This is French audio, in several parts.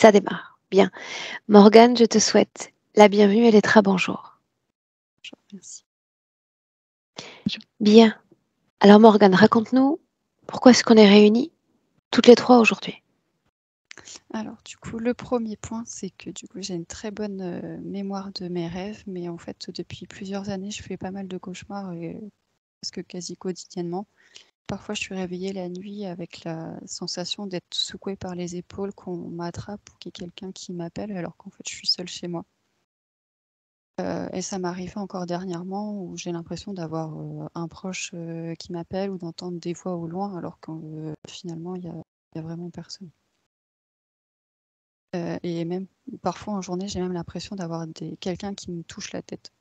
Ça démarre. Bien. Morgane, je te souhaite la bienvenue et les très bonjour. Bonjour, merci. Bien. Alors Morgane, raconte-nous pourquoi est-ce qu'on est réunis toutes les trois aujourd'hui. Alors, du coup, le premier point, c'est que j'ai une très bonne mémoire de mes rêves, mais en fait, depuis plusieurs années, je fais pas mal de cauchemars, presque quasi quotidiennement. Parfois, je suis réveillée la nuit avec la sensation d'être secouée par les épaules, qu'on m'attrape ou qu'il y ait quelqu'un qui m'appelle, alors qu'en fait, je suis seule chez moi. Et ça m'est arrivé encore dernièrement où j'ai l'impression d'avoir un proche qui m'appelle ou d'entendre des voix au loin, alors que finalement, il y a vraiment personne. Et même parfois en journée, j'ai même l'impression d'avoir quelqu'un qui me touche la tête.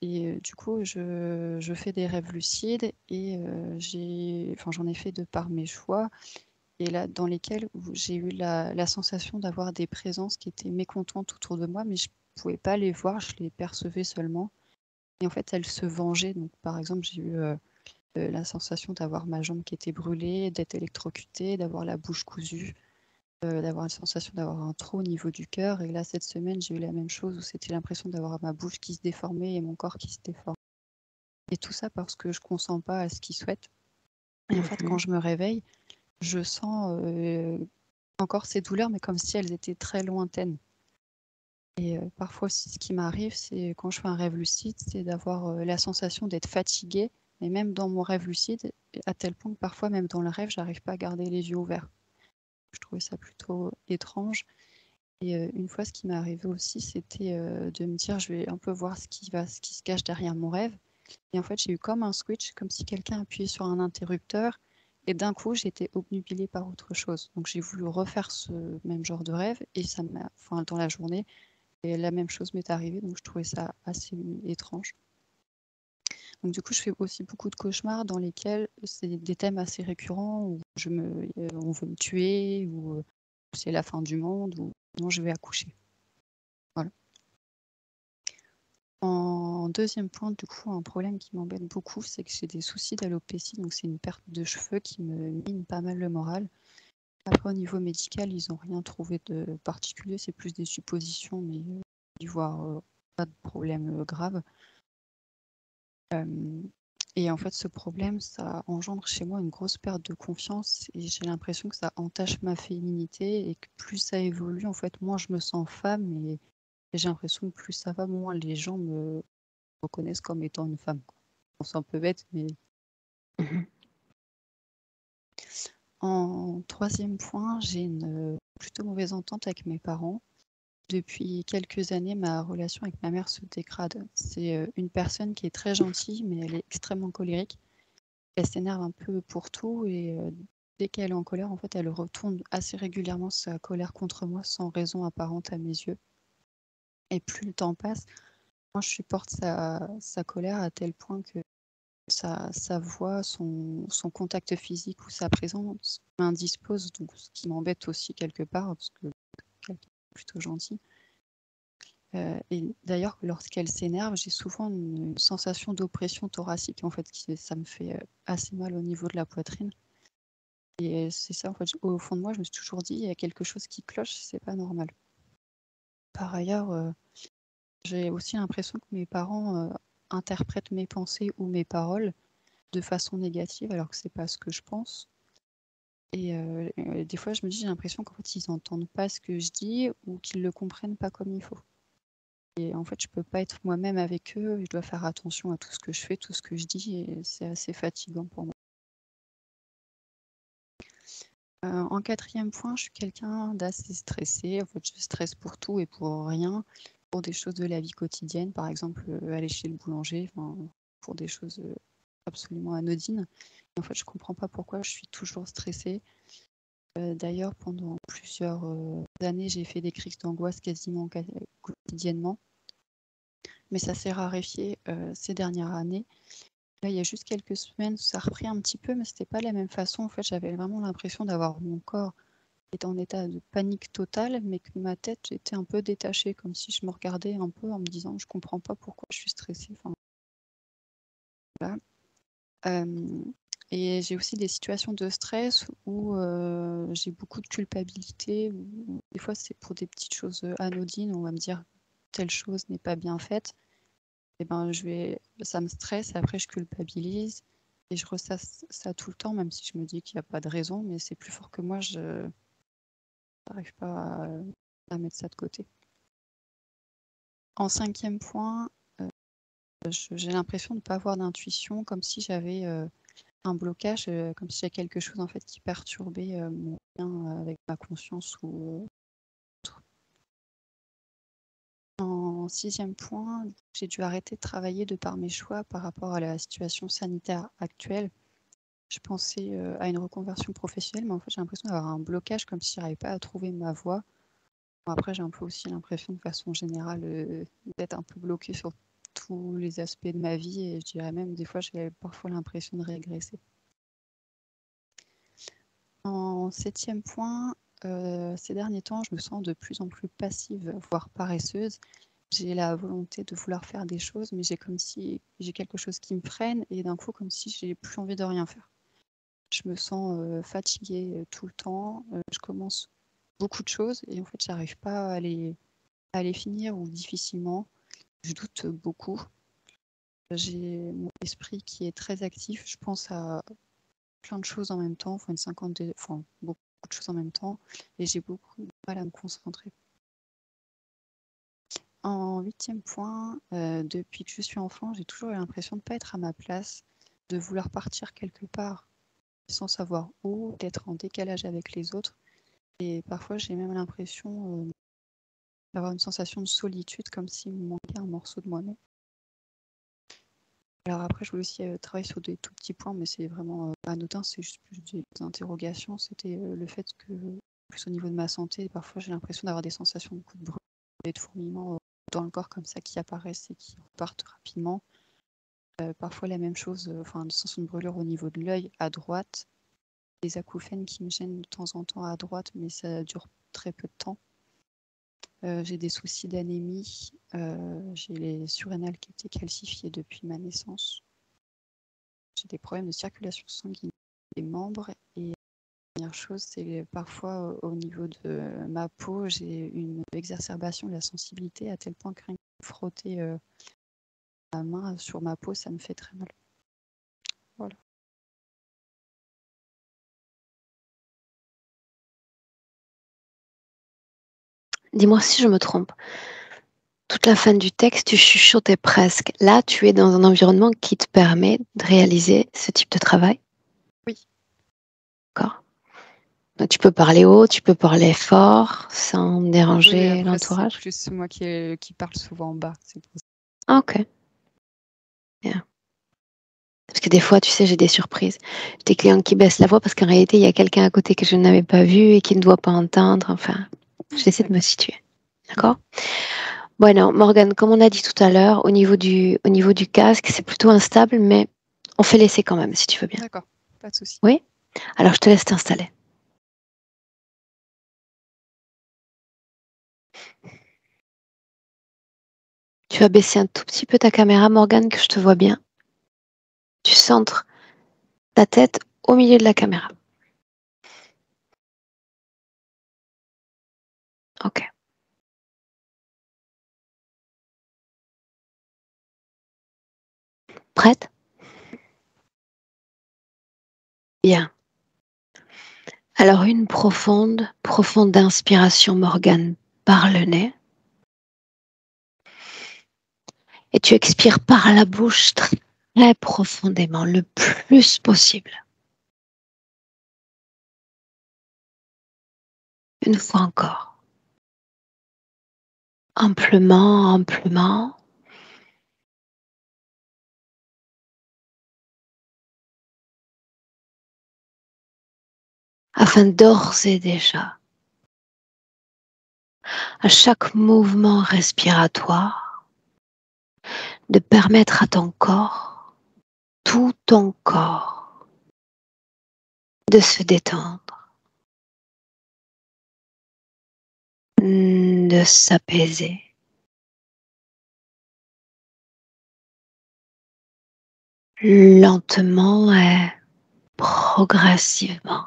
Et du coup, je fais des rêves lucides et j'en ai fait de par mes choix, et là, dans lesquels où j'ai eu la sensation d'avoir des présences qui étaient mécontentes autour de moi, mais je ne pouvais pas les voir, je les percevais seulement. Et en fait, elles se vengeaient. Donc, par exemple, j'ai eu la sensation d'avoir ma jambe qui était brûlée, d'être électrocutée, d'avoir la bouche cousue, d'avoir la sensation d'avoir un trou au niveau du cœur. Et là, cette semaine, j'ai eu la même chose où c'était l'impression d'avoir ma bouche qui se déformait et mon corps qui se déforme. Et tout ça parce que je ne consens pas à ce qu'ils souhaitent. Et en fait, quand je me réveille, je sens encore ces douleurs, mais comme si elles étaient très lointaines. Et parfois aussi, ce qui m'arrive, c'est quand je fais un rêve lucide, c'est d'avoir la sensation d'être fatiguée, mais même dans mon rêve lucide, à tel point que parfois, même dans le rêve, j'arrive pas à garder les yeux ouverts. Je trouvais ça plutôt étrange. Et une fois, ce qui m'est arrivé aussi, c'était de me dire, je vais un peu voir ce qui se cache derrière mon rêve. Et en fait, j'ai eu comme un switch, comme si quelqu'un appuyait sur un interrupteur. Et d'un coup, j'étais obnubilée par autre chose. Donc, j'ai voulu refaire ce même genre de rêve. Et ça m'a, dans la journée, et la même chose m'est arrivée. Donc, je trouvais ça assez étrange. Donc, du coup, je fais aussi beaucoup de cauchemars dans lesquels c'est des thèmes assez récurrents où on veut me tuer, ou c'est la fin du monde, ou non, je vais accoucher. Voilà. En deuxième point, du coup, un problème qui m'embête beaucoup, c'est que j'ai des soucis d'alopécie, donc c'est une perte de cheveux qui me mine pas mal le moral. Après, au niveau médical, ils n'ont rien trouvé de particulier, c'est plus des suppositions, mais ils voient pas de problème grave. Et en fait, ce problème, ça engendre chez moi une grosse perte de confiance, et j'ai l'impression que ça entache ma féminité, et que plus ça évolue, en fait, moins je me sens femme, et j'ai l'impression que plus ça va, moins les gens me reconnaissent comme étant une femme. Bon, c'est un peu bête, mais... En troisième point, j'ai une plutôt mauvaise entente avec mes parents. Depuis quelques années, ma relation avec ma mère se dégrade. C'est une personne qui est très gentille, mais elle est extrêmement colérique. Elle s'énerve un peu pour tout, et dès qu'elle est en colère, en fait, elle retourne assez régulièrement sa colère contre moi sans raison apparente à mes yeux. Et plus le temps passe, moi je supporte sa colère à tel point que sa voix, son contact physique ou sa présence m'indispose, donc ce qui m'embête aussi quelque part, parce que quelqu'un est plutôt gentil. Et d'ailleurs, lorsqu'elle s'énerve, j'ai souvent une sensation d'oppression thoracique, en fait, ça me fait assez mal au niveau de la poitrine. Et c'est ça, en fait, au fond de moi, je me suis toujours dit, il y a quelque chose qui cloche, c'est pas normal. Par ailleurs, j'ai aussi l'impression que mes parents interprètent mes pensées ou mes paroles de façon négative, alors que c'est pas ce que je pense. Et des fois, je me dis, j'ai l'impression qu'en fait, ils n'entendent pas ce que je dis, ou qu'ils le comprennent pas comme il faut. Et en fait, je peux pas être moi-même avec eux, et je dois faire attention à tout ce que je fais, tout ce que je dis, et c'est assez fatigant pour moi. En quatrième point, je suis quelqu'un d'assez stressé. En fait, je stresse pour tout et pour rien, pour des choses de la vie quotidienne, par exemple aller chez le boulanger, pour des choses absolument anodines. Et en fait, je comprends pas pourquoi je suis toujours stressée. D'ailleurs, pendant plusieurs années, j'ai fait des crises d'angoisse quasiment quotidiennement, mais ça s'est raréfié ces dernières années. Là, il y a juste quelques semaines, ça a repris un petit peu, mais c'était pas de la même façon. En fait, j'avais vraiment l'impression d'avoir mon corps qui était en état de panique totale, mais que ma tête était un peu détachée, comme si je me regardais un peu en me disant, je comprends pas pourquoi je suis stressée. Voilà. Et j'ai aussi des situations de stress où j'ai beaucoup de culpabilité. Où des fois, c'est pour des petites choses anodines. On va me dire telle chose n'est pas bien faite. Et ben, ça me stresse et après, je culpabilise. Et je ressasse ça tout le temps, même si je me dis qu'il n'y a pas de raison. Mais c'est plus fort que moi. Je n'arrive pas à mettre ça de côté. En 5e point, j'ai l'impression de ne pas avoir d'intuition, comme si j'avais un blocage, comme si j'avais quelque chose en fait qui perturbait mon lien avec ma conscience ou autre. En 6e point, j'ai dû arrêter de travailler de par mes choix par rapport à la situation sanitaire actuelle. Je pensais à une reconversion professionnelle, mais en fait j'ai l'impression d'avoir un blocage, comme si je n'arrivais pas à trouver ma voie. Bon, après j'ai un peu aussi l'impression de façon générale d'être un peu bloquée sur tous les aspects de ma vie et je dirais même des fois j'ai parfois l'impression de régresser. En 7e point, ces derniers temps, je me sens de plus en plus passive, voire paresseuse. J'ai la volonté de vouloir faire des choses, mais j'ai comme si j'ai quelque chose qui me freine et d'un coup, comme si j'ai plus envie de rien faire. Je me sens fatiguée tout le temps. Je commence beaucoup de choses et en fait, j'arrive pas à les finir ou difficilement. Je doute beaucoup. J'ai mon esprit qui est très actif. Je pense à plein de choses en même temps, beaucoup de choses en même temps, et j'ai beaucoup de mal à me concentrer. En 8e point, depuis que je suis enfant, j'ai toujours eu l'impression de ne pas être à ma place, de vouloir partir quelque part sans savoir où, d'être en décalage avec les autres. Et parfois, j'ai même l'impression d'avoir une sensation de solitude, comme s'il me manquait un morceau de moi-même. Alors après, je voulais aussi travailler sur des tout petits points, mais c'est vraiment anodin, c'est juste plus des interrogations. C'était le fait que, plus au niveau de ma santé, parfois j'ai l'impression d'avoir des sensations de coups de brûle et de fourmillements dans le corps comme ça qui apparaissent et qui partent rapidement. Parfois la même chose, une sensation de brûlure au niveau de l'œil à droite, des acouphènes qui me gênent de temps en temps à droite, mais ça dure très peu de temps. J'ai des soucis d'anémie, j'ai les surrénales qui étaient calcifiées depuis ma naissance. J'ai des problèmes de circulation sanguine des membres et la dernière chose, c'est parfois au niveau de ma peau, j'ai une exacerbation de la sensibilité à tel point que rien que frotter ma main sur ma peau, ça me fait très mal. Voilà. Dis-moi si je me trompe. Toute la fin du texte, tu chuchotais presque. Là, tu es dans un environnement qui te permet de réaliser ce type de travail. Oui. D'accord. Donc, tu peux parler haut, tu peux parler fort, sans déranger Oui, l'entourage. c'est plus moi qui parle souvent bas. C'est pour ça. Ah, ok. Bien. Parce que des fois, tu sais, j'ai des surprises. J'ai des clients qui baissent la voix parce qu'en réalité, il y a quelqu'un à côté que je n'avais pas vu et qui ne doit pas entendre. Enfin, j'essaie de me situer. D'accord? Bueno, Morgane, comme on a dit tout à l'heure, au niveau du casque, c'est plutôt instable, mais on fait l'essai quand même, si tu veux bien. D'accord, pas de souci. Oui? Alors, je te laisse t'installer. Tu vas baisser un tout petit peu ta caméra, Morgane, que je te vois bien. Tu centres ta tête au milieu de la caméra. Ok. Prête? Bien. Alors, une profonde inspiration, Morgane, par le nez. Et tu expires par la bouche très profondément, le plus possible. Une fois encore. Amplement, amplement. Afin d'ores et déjà, à chaque mouvement respiratoire, de permettre à ton corps, tout ton corps, de se détendre, de s'apaiser. Lentement et progressivement.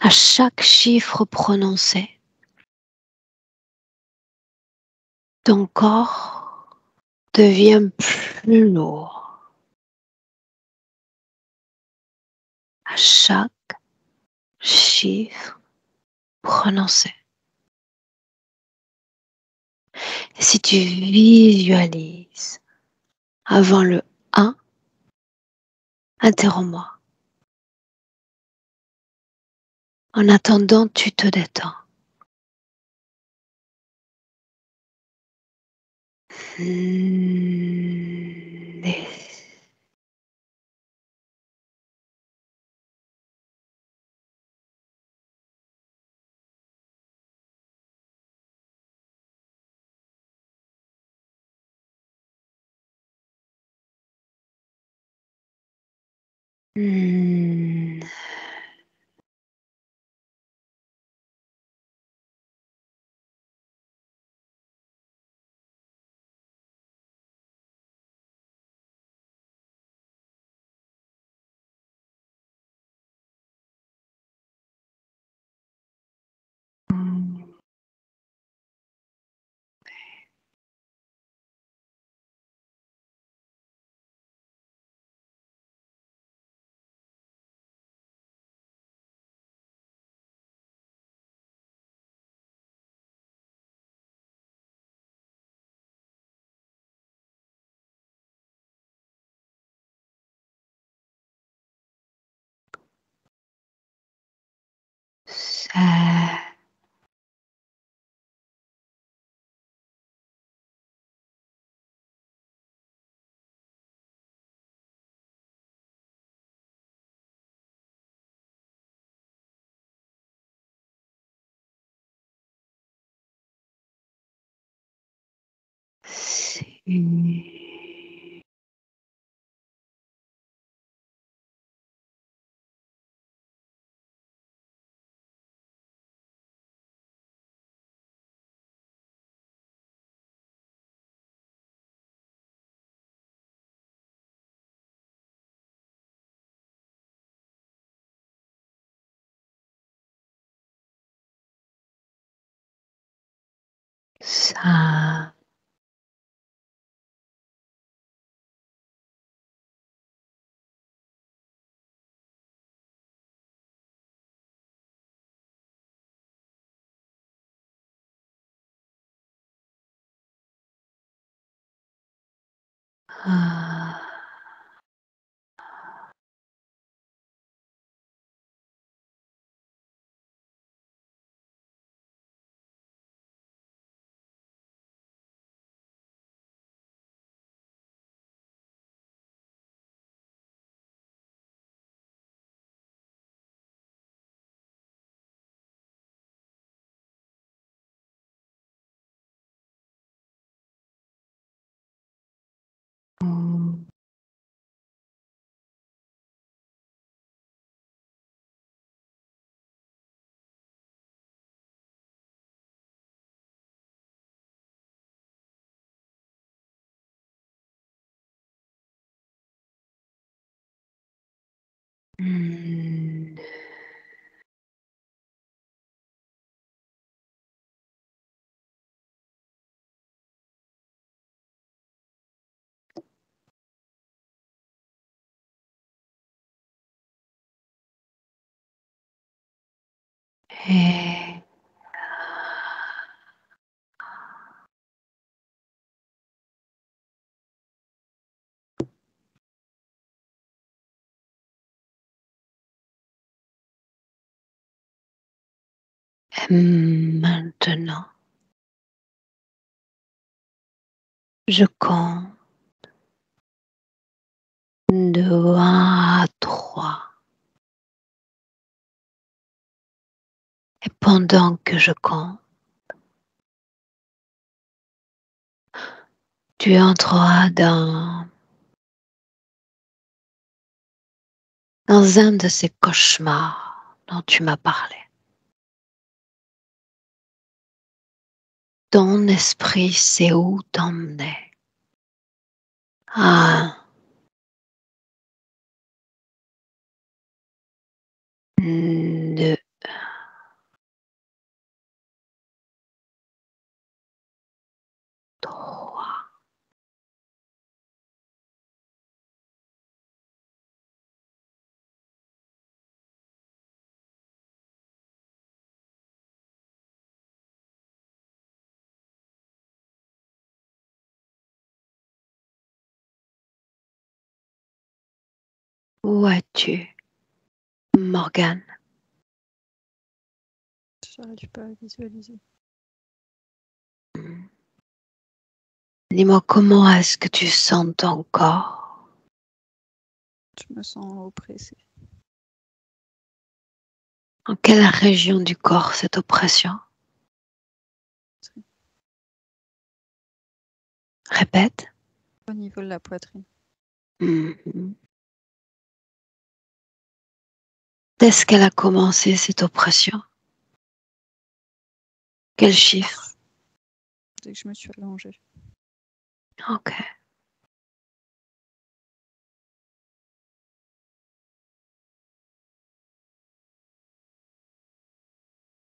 À chaque chiffre prononcé, ton corps devient plus lourd. À chaque chiffre prononcé. Et si tu visualises avant le 1, interromps-moi. En attendant, tu te détends. C'est ça. Et maintenant, je compte de 1 à 3. Et pendant que je compte, tu entreras dans un de ces cauchemars dont tu m'as parlé. Ton esprit sait où t'emmener. 1, Où es-tu, Morgane? J'arrive pas à visualiser. Dis-moi comment est-ce que tu sens ton corps? Je me sens oppressée. En quelle région du corps cette oppression? Répète. Au niveau de la poitrine. Mhm. Est-ce qu'elle a commencé cette oppression? Quel chiffre? Dès que je me suis allongée. Ok.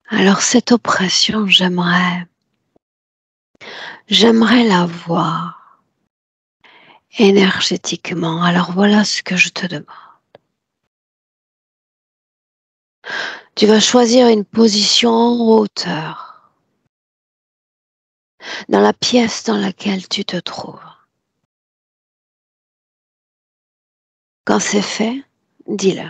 Alors cette oppression, j'aimerais la voir énergétiquement. Alors voilà ce que je te demande. Tu vas choisir une position en hauteur dans la pièce dans laquelle tu te trouves. Quand c'est fait, dis-le.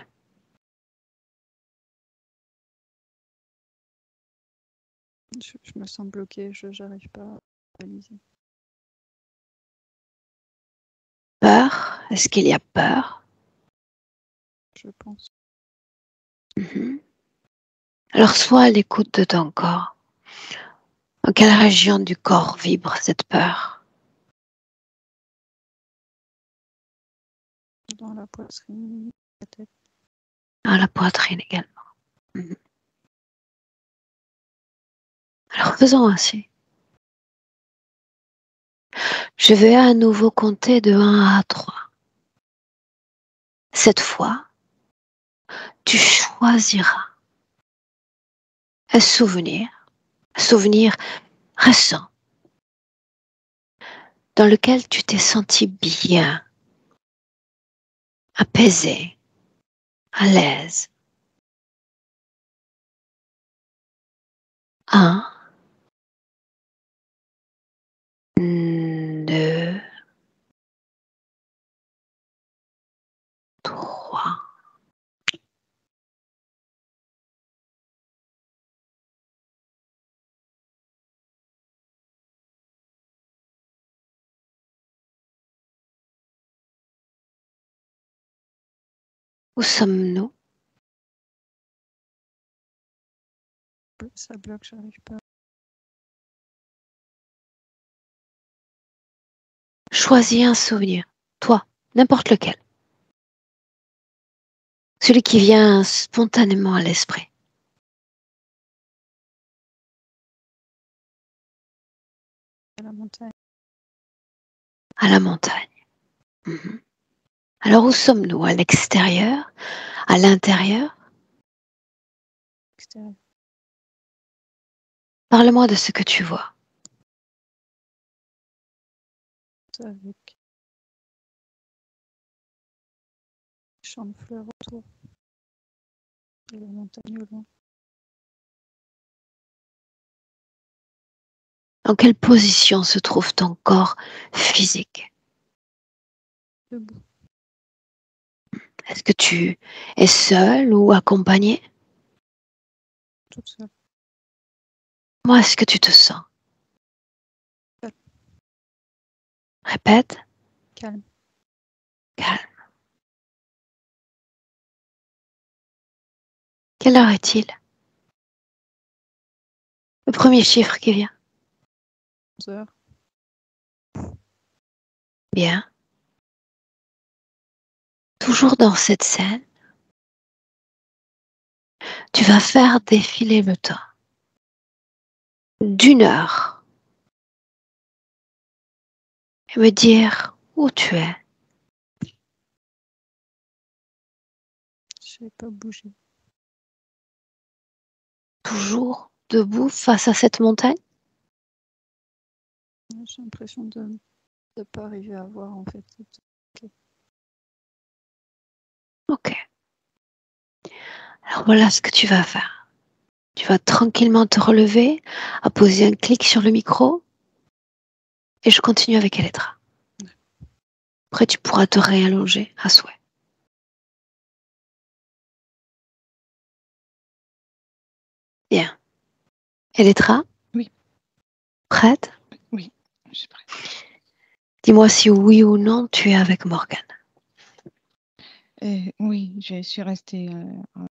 Je me sens bloquée, j'arrive pas à réaliser. Peur? Est-ce qu'il y a peur? Je pense. Mhm. Alors sois à l'écoute de ton corps. En quelle région du corps vibre cette peur? Dans la poitrine, la tête. Dans la poitrine également. Mhm. Alors faisons ainsi. Je vais à nouveau compter de 1 à 3. Cette fois, tu choisiras un souvenir récent, dans lequel tu t'es senti bien, apaisé, à l'aise. 1, 2, 3. Où sommes-nous? Ça bloque, j'arrive pas. Choisis un souvenir, toi, n'importe lequel. Celui qui vient spontanément à l'esprit. À la montagne. À la montagne. Mhm. Alors où sommes-nous? À l'extérieur? À l'intérieur? Extérieur. Parle-moi de ce que tu vois. Avec des champs de fleurs autour. Et la montagne au loin. Dans quelle position se trouve ton corps physique? Debout. Est-ce que tu es seul ou accompagné? Toute seule. Comment est-ce que tu te sens? Seule. Répète. Calme. Calme. Quelle heure est-il? Le premier chiffre qui vient. 11 heures. Bien. Toujours dans cette scène, tu vas faire défiler le temps d'1 heure et me dire où tu es. Je n'ai pas bougé. Toujours debout face à cette montagne? J'ai l'impression de ne pas arriver à voir en fait. Ok. Alors voilà ce que tu vas faire. Tu vas tranquillement te relever, apposer un clic sur le micro et je continue avec Elettra. Après, tu pourras te réallonger à souhait. Bien. Elettra, Oui. Prête? Oui, je suis prête. Dis-moi si oui ou non tu es avec Morgane. Oui, je suis restée un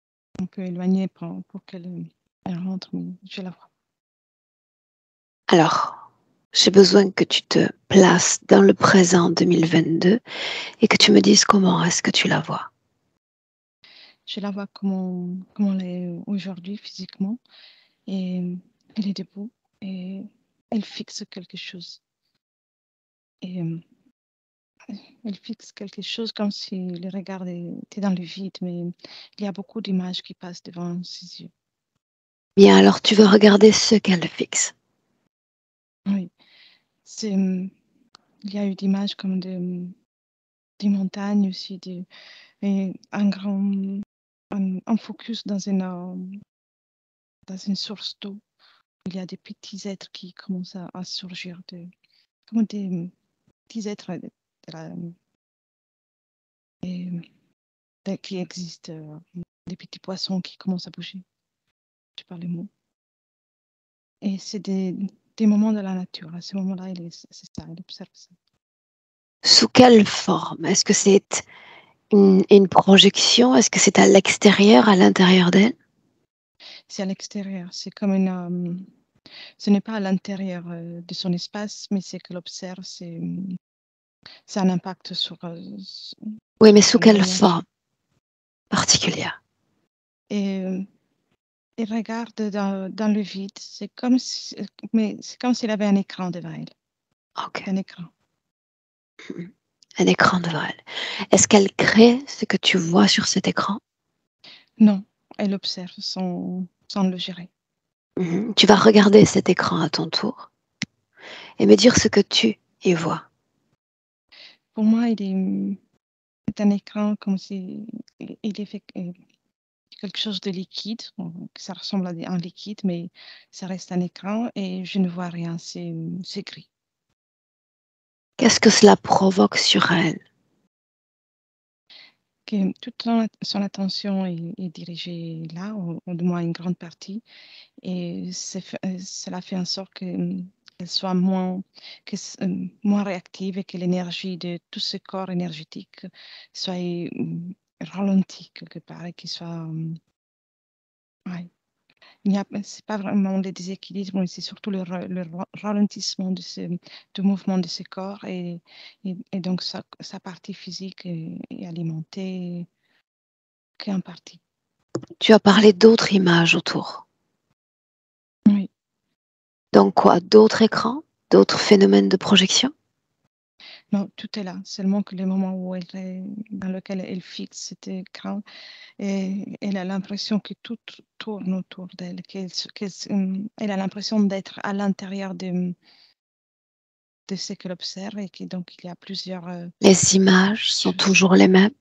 peu éloignée pour qu'elle rentre, mais je la vois. Alors, j'ai besoin que tu te places dans le présent 2022 et que tu me dises comment est-ce que tu la vois. Je la vois comment elle est aujourd'hui physiquement. Et elle est debout et elle fixe quelque chose. Et elle fixe quelque chose comme si le regard était dans le vide, mais il y a beaucoup d'images qui passent devant ses yeux. Bien, alors tu veux regarder ce qu'elle fixe. Oui, il y a eu d'images comme des montagnes aussi, et un focus dans une source d'eau. Il y a des petits êtres qui commencent à surgir, comme des petits êtres et, qui existent, des petits poissons qui commencent à bouger. Je parle les mots. Et c'est des moments de la nature. À ce moment-là, c'est ça, elle observe ça. Sous quelle forme? Est-ce que c'est une projection? Est-ce que c'est à l'extérieur, à l'intérieur d'elle? C'est à l'extérieur. C'est comme ce n'est pas à l'intérieur de son espace, mais c'est qu'elle observe. C'est un impact Oui, mais sur sous son quelle énergie. forme particulière? Et elle regarde dans le vide. Mais c'est comme s'il avait un écran devant elle. Ok. Un écran. Un écran devant elle. Est-ce qu'elle crée ce que tu vois sur cet écran? Non, elle observe sans le gérer. Tu vas regarder cet écran à ton tour et me dire ce que tu y vois. Pour moi, c'est un écran comme si il est fait quelque chose de liquide. Ça ressemble à un liquide, mais ça reste un écran et je ne vois rien. C'est gris. Qu'est-ce que cela provoque sur elle? Toute son attention est dirigée là, ou du moins une grande partie, et cela fait en sorte qu'elle soit moins réactive et que l'énergie de tout ce corps énergétique soit ralentie quelque part et qu'il soit. Ouais. C'est pas vraiment le déséquilibre, mais c'est surtout le ralentissement du mouvement de ce corps et donc sa partie physique est alimentée qu'en partie. Tu as parlé d'autres images autour. Oui. Donc quoi? D'autres écrans? D'autres phénomènes de projection? Non, tout est là. Seulement que le moment dans lequel elle fixe cet écran, et elle a l'impression que tout tourne autour d'elle, elle a l'impression d'être à l'intérieur de ce qu'elle observe et que donc il y a plusieurs. Les images sont toujours les mêmes?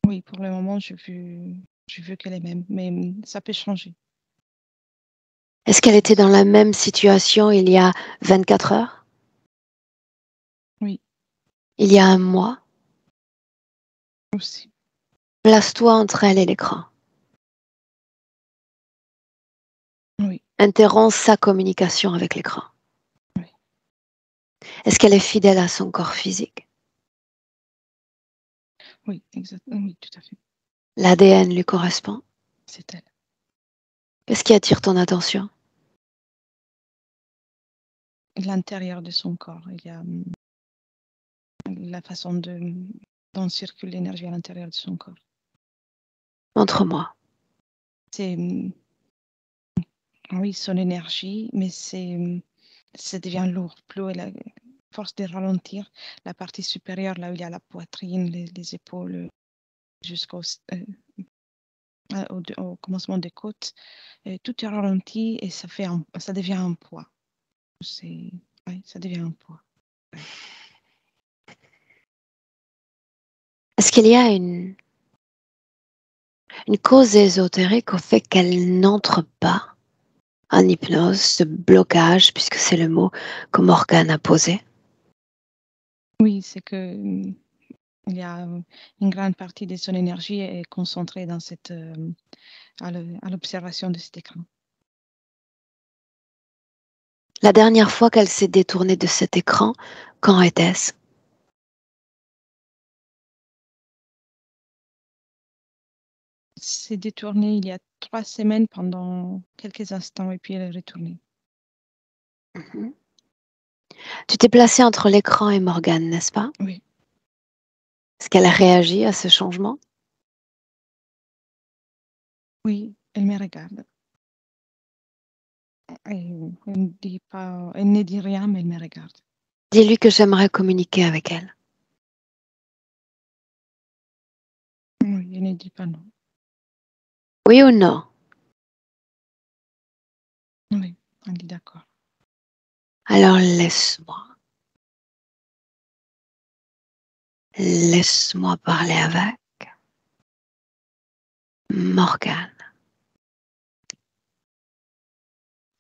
Oui, pour le moment, j'ai vu qu'elle est même, mais ça peut changer. Est-ce qu'elle était dans la même situation il y a 24 heures? Oui, Il y a un mois? aussi. Place-toi entre elle et l'écran. Oui, Interromps sa communication avec l'écran. oui, Est-ce qu'elle est fidèle à son corps physique? oui, exact. Oui, tout à fait. L'ADN lui correspond? C'est elle. Qu'est-ce qui attire ton attention? L'intérieur de son corps. Il y a la façon dont circule l'énergie à l'intérieur de son corps. Montre-moi. C'est oui, son énergie, mais ça devient lourd. Plus elle a force de ralentir, la partie supérieure, là où il y a la poitrine, les épaules, jusqu'au au commencement des côtes, tout est ralenti et ça devient un poids. Oui, ça devient un poids. Est-ce qu'il y a une cause ésotérique au fait qu'elle n'entre pas en hypnose, ce blocage, puisque c'est le mot que Morgane a posé? Oui, c'est que Il y a une grande partie de son énergie est concentrée dans à l'observation de cet écran. La dernière fois qu'elle s'est détournée de cet écran, quand était-ce? S'est détournée il y a 3 semaines pendant quelques instants et puis elle est retournée. Mhm. Tu t'es placée entre l'écran et Morgane, n'est-ce pas? Oui. Est-ce qu'elle a réagi à ce changement? Oui, elle me regarde. Elle ne dit rien, mais elle me regarde. Dis-lui que j'aimerais communiquer avec elle. Oui, elle ne dit pas non. Oui ou non? Oui, elle dit d'accord. Alors laisse-moi. Laisse-moi parler avec Morgane.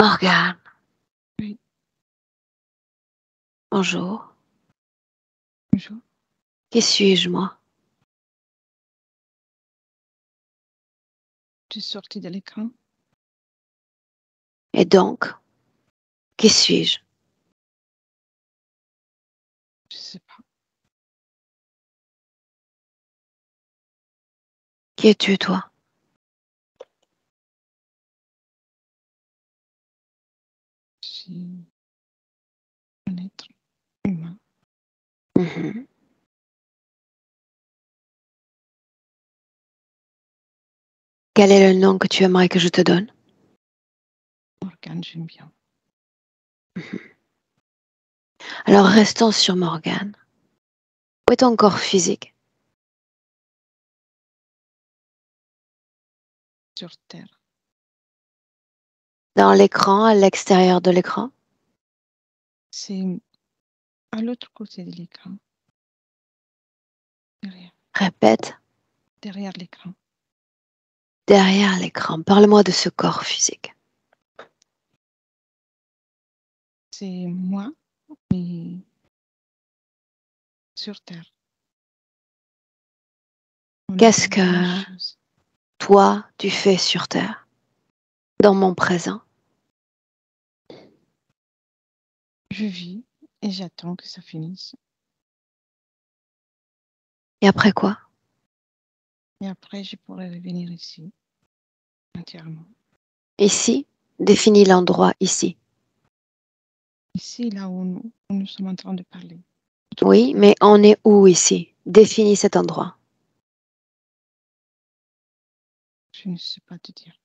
Morgane. Oui. Bonjour. Bonjour. Qui suis-je, moi? Tu es sortie de l'écran. Et donc, qui suis-je? Je ne sais pas. Qui es-tu, toi? Je suis un être humain. Mhm. Quel est le nom que tu aimerais que je te donne? Morgane, j'aime bien. Mhm. Alors restons sur Morgane. Où est ton corps physique? Sur Terre. Dans l'écran, à l'extérieur de l'écran? C'est à l'autre côté de l'écran. Derrière. Répète. Derrière l'écran. Derrière l'écran. Parle-moi de ce corps physique. C'est moi, mais sur Terre. On est Qu'est-ce dans la même que chose. toi, tu fais sur Terre? Dans mon présent? Je vis et j'attends que ça finisse. Et après quoi? Et après, je pourrai revenir ici, entièrement. Ici? Définis l'endroit ici. Ici, là où nous sommes en train de parler. Oui, mais on est où ici? Définis cet endroit. Je ne sais pas te dire.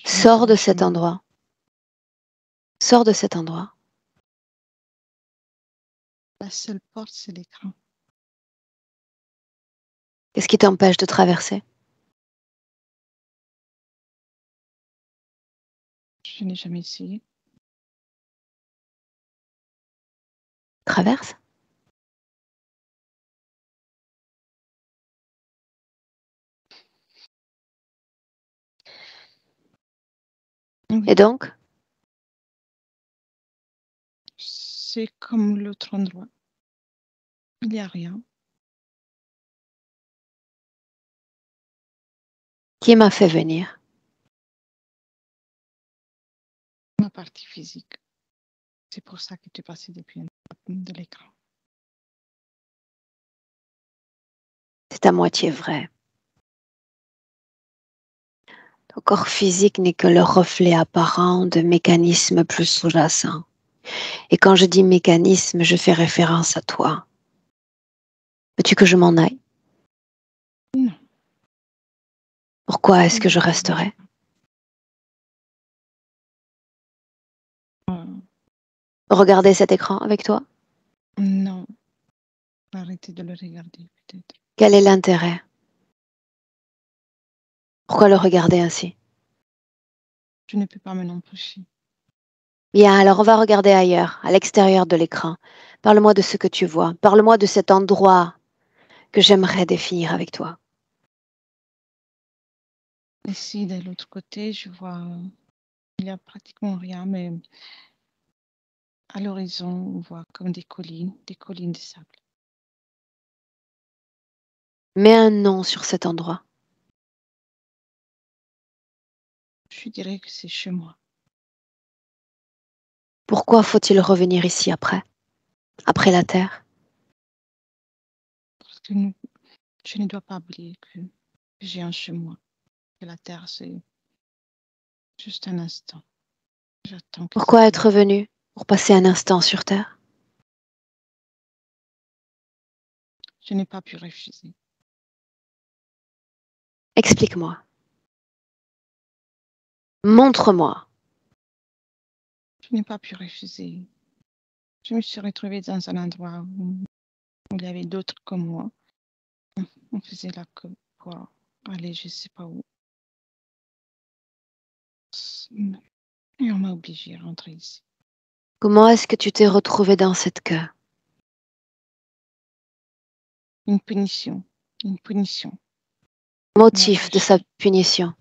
Sors de cet endroit. Sors de cet endroit. La seule porte, c'est l'écran. Qu'est-ce qui t'empêche de traverser? Je n'ai jamais essayé. Traverse. Oui. Et donc? C'est comme l'autre endroit. Il n'y a rien. Qui m'a fait venir? Ma partie physique. C'est pour ça que tu es passé depuis de l'écran. C'est à moitié vrai. Ton corps physique n'est que le reflet apparent de mécanismes plus sous-jacents. Et quand je dis mécanisme, je fais référence à toi. Veux-tu que je m'en aille? Non. Pourquoi est-ce que je resterai? Regarder cet écran avec toi? Non. Arrêtez de le regarder, peut-être. Quel est l'intérêt? Pourquoi le regarder ainsi? Je ne peux pas m'en empêcher. Bien, alors on va regarder ailleurs, à l'extérieur de l'écran. Parle-moi de ce que tu vois. Parle-moi de cet endroit que j'aimerais définir avec toi. Ici, de l'autre côté, je vois, il n'y a pratiquement rien, mais À l'horizon, on voit comme des collines de sable. Mets un nom sur cet endroit. Je dirais que c'est chez moi. Pourquoi faut-il revenir ici après la Terre? Parce que je ne dois pas oublier que j'ai un chez moi. Que la Terre, c'est juste un instant. J'attends que ça Pourquoi être finisse. venu pour passer un instant sur Terre? Je n'ai pas pu refuser. Explique-moi. Montre-moi. Je n'ai pas pu refuser. Je me suis retrouvée dans un endroit où il y avait d'autres comme moi. On faisait la queue pour aller je ne sais pas où. Et on m'a obligée à rentrer ici. Comment est-ce que tu t'es retrouvé dans cette queue? Une punition. Une punition. Motif de sa punition.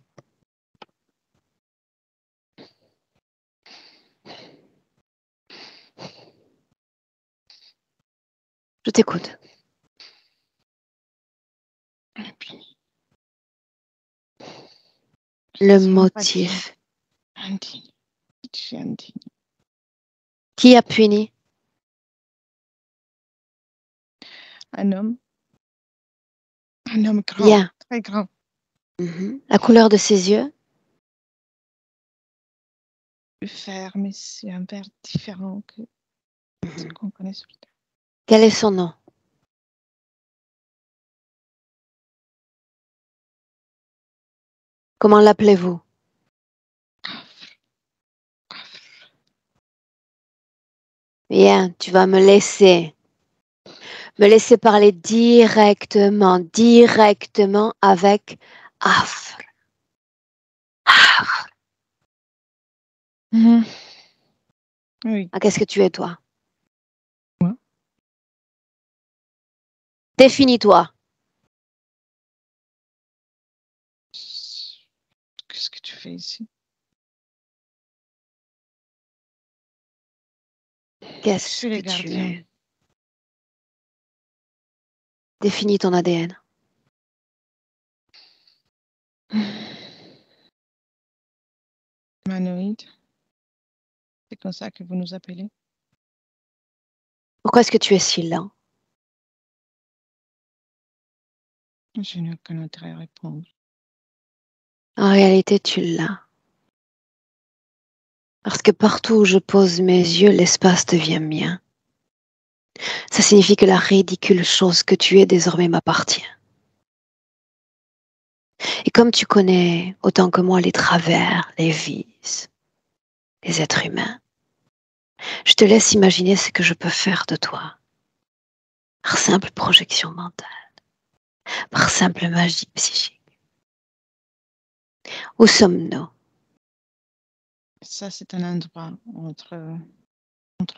Je t'écoute. Le motif. Indigne. Je suis indigne. Qui a puni? Un homme grand, Bien. très grand. La couleur de ses yeux? Le fer, mais c'est un verre différent que ce qu'on connaît sur le terre. Quel est son nom? Comment l'appelez-vous? Bien, tu vas me laisser parler directement avec Afr. Oui. Ah, qu'est-ce que tu es, toi? Moi? Définis-toi. Qu'est-ce que tu fais ici? Je Qu'est-ce suis le que tu gardien. es? Définis ton ADN. Humanoïde. C'est comme ça que vous nous appelez? Pourquoi est-ce que tu es si lent? Je ne connaîtrais répondre. En réalité, tu l'as. Parce que partout où je pose mes yeux, l'espace devient mien. Ça signifie que la ridicule chose que tu es désormais m'appartient. Et comme tu connais autant que moi les travers, les vices, les êtres humains, je te laisse imaginer ce que je peux faire de toi. Par simple projection mentale, par simple magie psychique. Où sommes-nous? Ça, c'est un endroit entre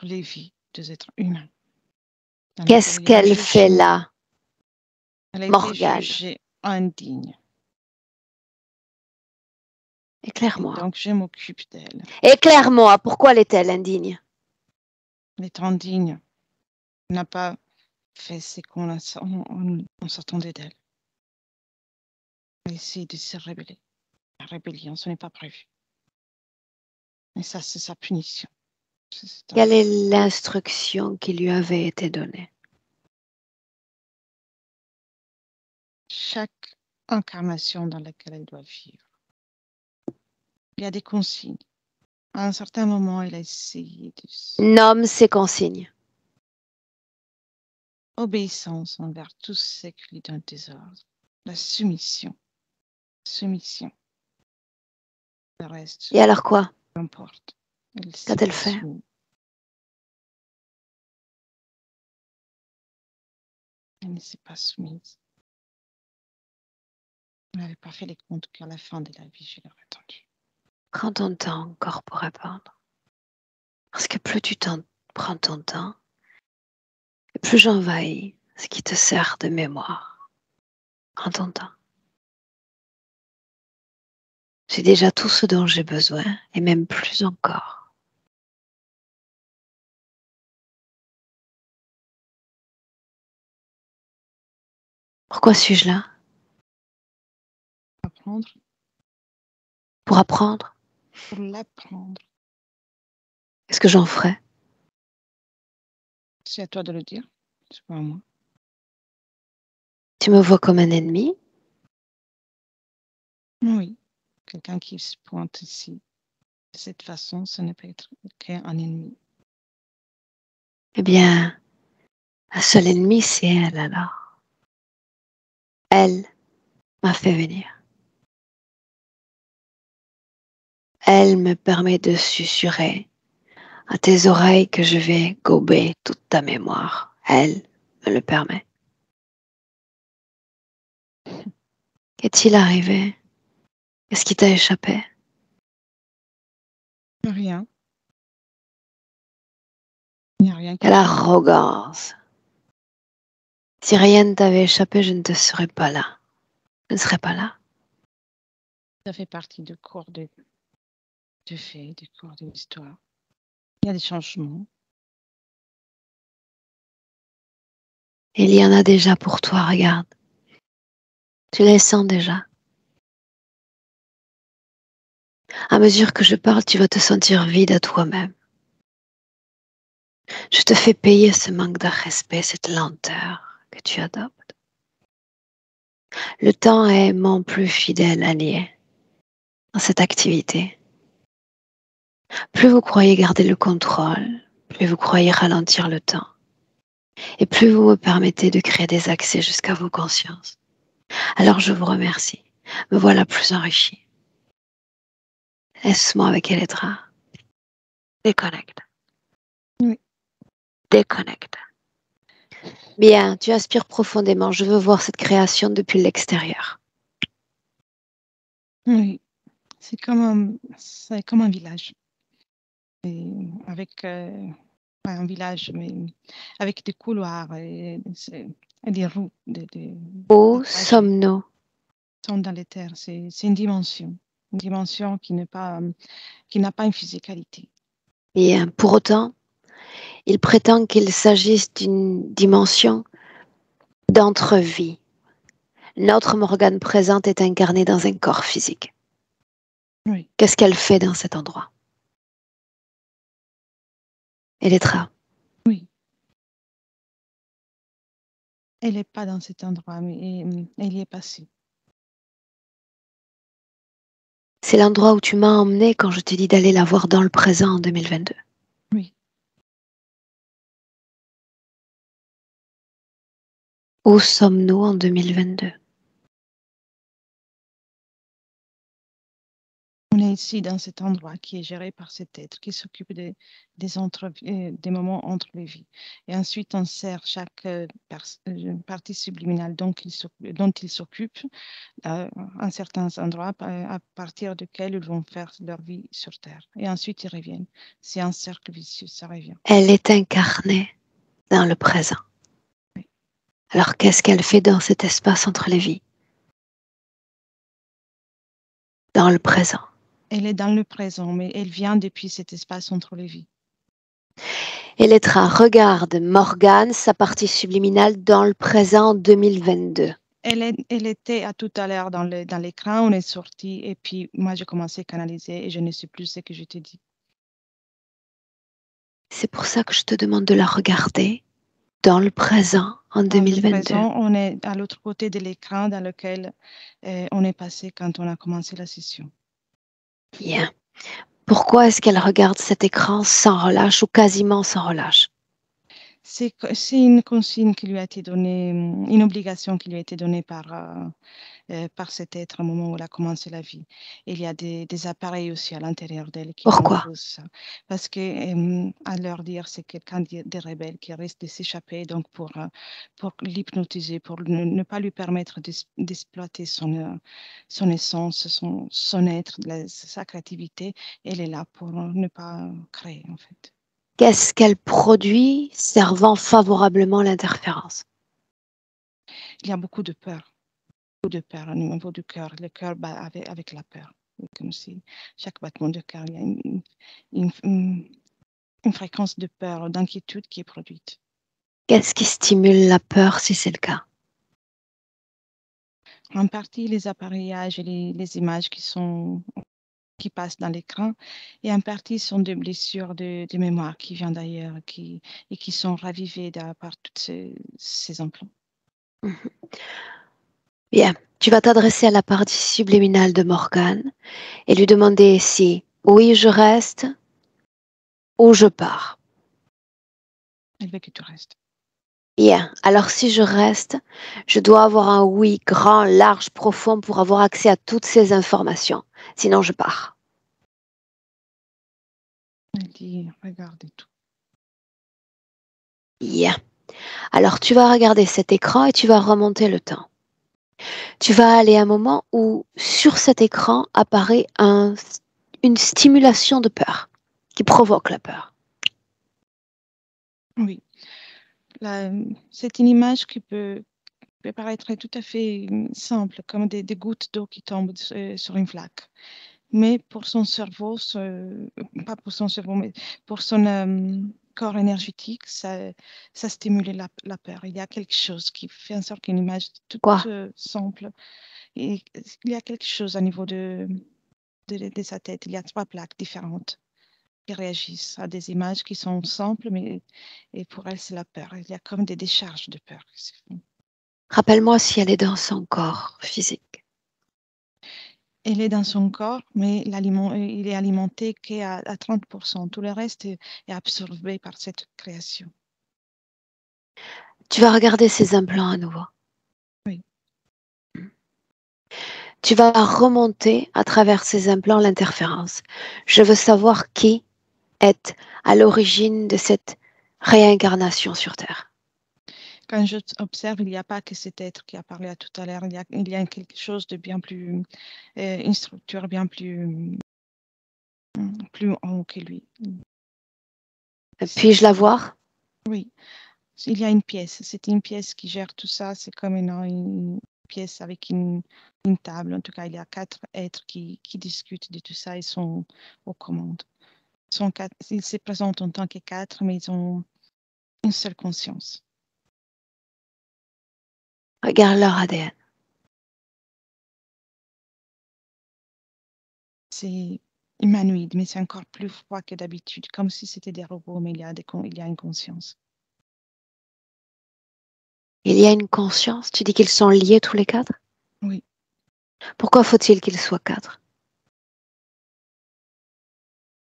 les vies des êtres humains. Qu'est-ce qu'elle fait là, Elle a été Morgane? jugée indigne. Et Éclaire-moi. donc, je m'occupe d'elle. Éclaire-moi, pourquoi l'est-elle indigne? Elle est indigne. Elle n'a pas fait ce on s'attendait d'elle. Elle essaie de se rebeller. La rébellion, ce n'est pas prévu. Et ça, c'est sa punition. Quelle est l'instruction qui lui avait été donnée? Chaque incarnation dans laquelle elle doit vivre, il y a des consignes. À un certain moment, elle a essayé de Nomme ses consignes. obéissance envers tout ce qui lui donne des ordres. La soumission. Soumission. Le reste, Et alors quoi? peu importe. Elle Qu'a-t-elle fait? Elle ne s'est pas soumise. Elle n'avait pas fait les comptes qu'à la fin de la vie, je l'aurais entendu. Prends ton temps encore pour répondre. Parce que plus tu prends ton temps, et plus j'envahis ce qui te sert de mémoire. Prends ton temps. J'ai déjà tout ce dont j'ai besoin, et même plus encore. Pourquoi suis-je là? Apprendre Pour apprendre? pour l'apprendre. Qu'est-ce que j'en ferai? C'est à toi de le dire, c'est pas à moi. Tu me vois comme un ennemi? Oui, quelqu'un qui se pointe ici de cette façon, ce ne peut être qu'un ennemi. Eh bien, un seul ennemi, c'est elle alors. Elle m'a fait venir. Elle me permet de susurrer à tes oreilles que je vais gober toute ta mémoire. Elle me le permet. Qu'est-il arrivé? Qu'est-ce qui t'a échappé? Rien. Il n'y a rien qui Quelle arrogance! Si rien ne t'avait échappé, je ne te serais pas là. Je ne serais pas là. ça fait partie du cours de faits, du cours de l'histoire. Il y a des changements. Il y en a déjà pour toi, regarde. Tu les sens déjà. À mesure que je parle, tu vas te sentir vide à toi-même. Je te fais payer ce manque de respect, cette lenteur que tu adoptes. Le temps est mon plus fidèle allié dans cette activité. Plus vous croyez garder le contrôle, plus vous croyez ralentir le temps, et plus vous me permettez de créer des accès jusqu'à vos consciences. Alors je vous remercie. Me voilà plus enrichie. Laisse-moi avec Elettra. Déconnecte. Oui. Déconnecte. Bien, tu aspires profondément. Je veux voir cette création depuis l'extérieur. Oui, c'est comme un village. Et avec pas un village, mais avec des couloirs et des roues, Où des trajets sommes-nous? sont dans les terres. C'est une dimension qui n'a pas une physicalité. Bien, pour autant, il prétend qu'il s'agisse d'une dimension d'entre-vie. Notre Morgane présente est incarnée dans un corps physique. Oui, Qu'est-ce qu'elle fait dans cet endroit? Elettra, oui. Elle n'est pas dans cet endroit, mais elle y est passée. c'est l'endroit où tu m'as emmenée quand je te dis d'aller la voir dans le présent en 2022. Oui, Où sommes-nous en 2022? on est ici dans cet endroit qui est géré par cet être qui s'occupe des moments entre les vies. Et ensuite, on sert chaque partie subliminale dont il s'occupe à un certain endroit à partir duquel ils vont faire leur vie sur Terre. Et ensuite, ils reviennent. C'est un cercle vicieux, ça revient. Elle est incarnée dans le présent. Oui. Alors qu'est-ce qu'elle fait dans cet espace entre les vies? Dans le présent. Elle est dans le présent, mais elle vient depuis cet espace entre les vies. Elettra, regarde Morgane, sa partie subliminale dans le présent en 2022. Elle était à tout à l'heure dans l'écran, on est sorti et puis moi j'ai commencé à canaliser et je ne sais plus ce que je te dis. C'est pour ça que je te demande de la regarder dans le présent en Dans le 2022. présent, on est à l'autre côté de l'écran dans lequel on est passé quand on a commencé la session. Bien. Pourquoi est-ce qu'elle regarde cet écran sans relâche ou quasiment sans relâche? C'est une consigne qui lui a été donnée, une obligation qui lui a été donnée par cet être au moment où elle a commencé la vie. Et il y a des appareils aussi à l'intérieur d'elle qui Pourquoi? composent ça. Parce que, à leur dire, c'est quelqu'un de rebelle qui risque de s'échapper, donc pour l'hypnotiser, pour ne pas lui permettre d'exploiter son essence, son être, sa créativité, elle est là pour ne pas créer, en fait. Qu'est-ce qu'elle produit servant favorablement l'interférence? Il y a beaucoup de peur au niveau du cœur. Le cœur bat avec la peur. Comme si chaque battement de cœur, il y a une fréquence de peur, d'inquiétude qui est produite. Qu'est-ce qui stimule la peur si c'est le cas? En partie, les appareillages et les images qui passent dans l'écran, et en partie sont des blessures de mémoire qui viennent d'ailleurs et qui sont ravivées par tous ces implants. Bien, tu vas t'adresser à la partie subliminale de Morgane et lui demander si oui je reste ou je pars. Elle veut que tu restes. Bien, alors si je reste, je dois avoir un oui grand, large, profond pour avoir accès à toutes ces informations. Sinon je pars. Elle dit, regarde et tout. Bien. Alors tu vas regarder cet écran et tu vas remonter le temps. Tu vas aller à un moment où sur cet écran apparaît une stimulation de peur qui provoque la peur. Oui. C'est une image qui peut paraître tout à fait simple, comme des gouttes d'eau qui tombent sur une flaque. Mais pour son cerveau, pas pour son cerveau, mais pour son corps énergétique, ça stimule la peur. Il y a quelque chose qui fait en sorte qu'une image toute Quoi? simple. Et il y a quelque chose au niveau de sa tête. Il y a 3 plaques différentes qui réagissent à des images qui sont simples, mais et pour elle, c'est la peur. Il y a comme des décharges de peur. Rappelle-moi si elle est dans son corps physique. Elle est dans son corps, mais il est alimenté qu'à 30%. Tout le reste est absorbé par cette création. Tu vas regarder ses implants à nouveau. Oui. Tu vas remonter à travers ces implants l'interférence. Je veux savoir qui est à l'origine de cette réincarnation sur Terre. Quand je observe, il n'y a pas que cet être qui a parlé tout à l'heure. Il y a quelque chose de bien plus, une structure bien plus haut que lui. Puis-je la voir? Oui. Il y a une pièce. C'est une pièce qui gère tout ça. C'est comme une pièce avec une table. En tout cas, il y a 4 êtres qui discutent de tout ça et sont aux commandes. Ils se présentent en tant que 4, mais ils ont une seule conscience. Regarde leur ADN. C'est humanoïde, mais c'est encore plus froid que d'habitude, comme si c'était des robots, mais il y a une conscience. Il y a une conscience? Tu dis qu'ils sont liés tous les 4? Oui. Pourquoi faut-il qu'ils soient 4?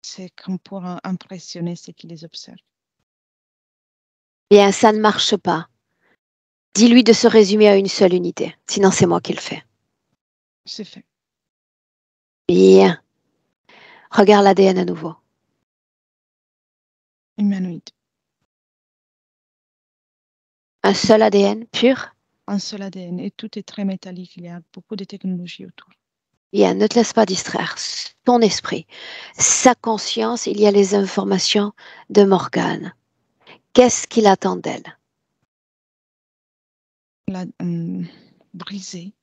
C'est comme pour impressionner ceux qui les observent. Bien, ça ne marche pas. Dis-lui de se résumer à une seule unité, sinon c'est moi qui le fais. C'est fait. Bien. Regarde l'ADN à nouveau. Humanoïde. Un seul ADN pur? Un seul ADN et tout est très métallique. Il y a beaucoup de technologies autour. Bien, ne te laisse pas distraire. Ton esprit, sa conscience, il y a les informations de Morgane. Qu'est-ce qu'il attend d'elle? La briser,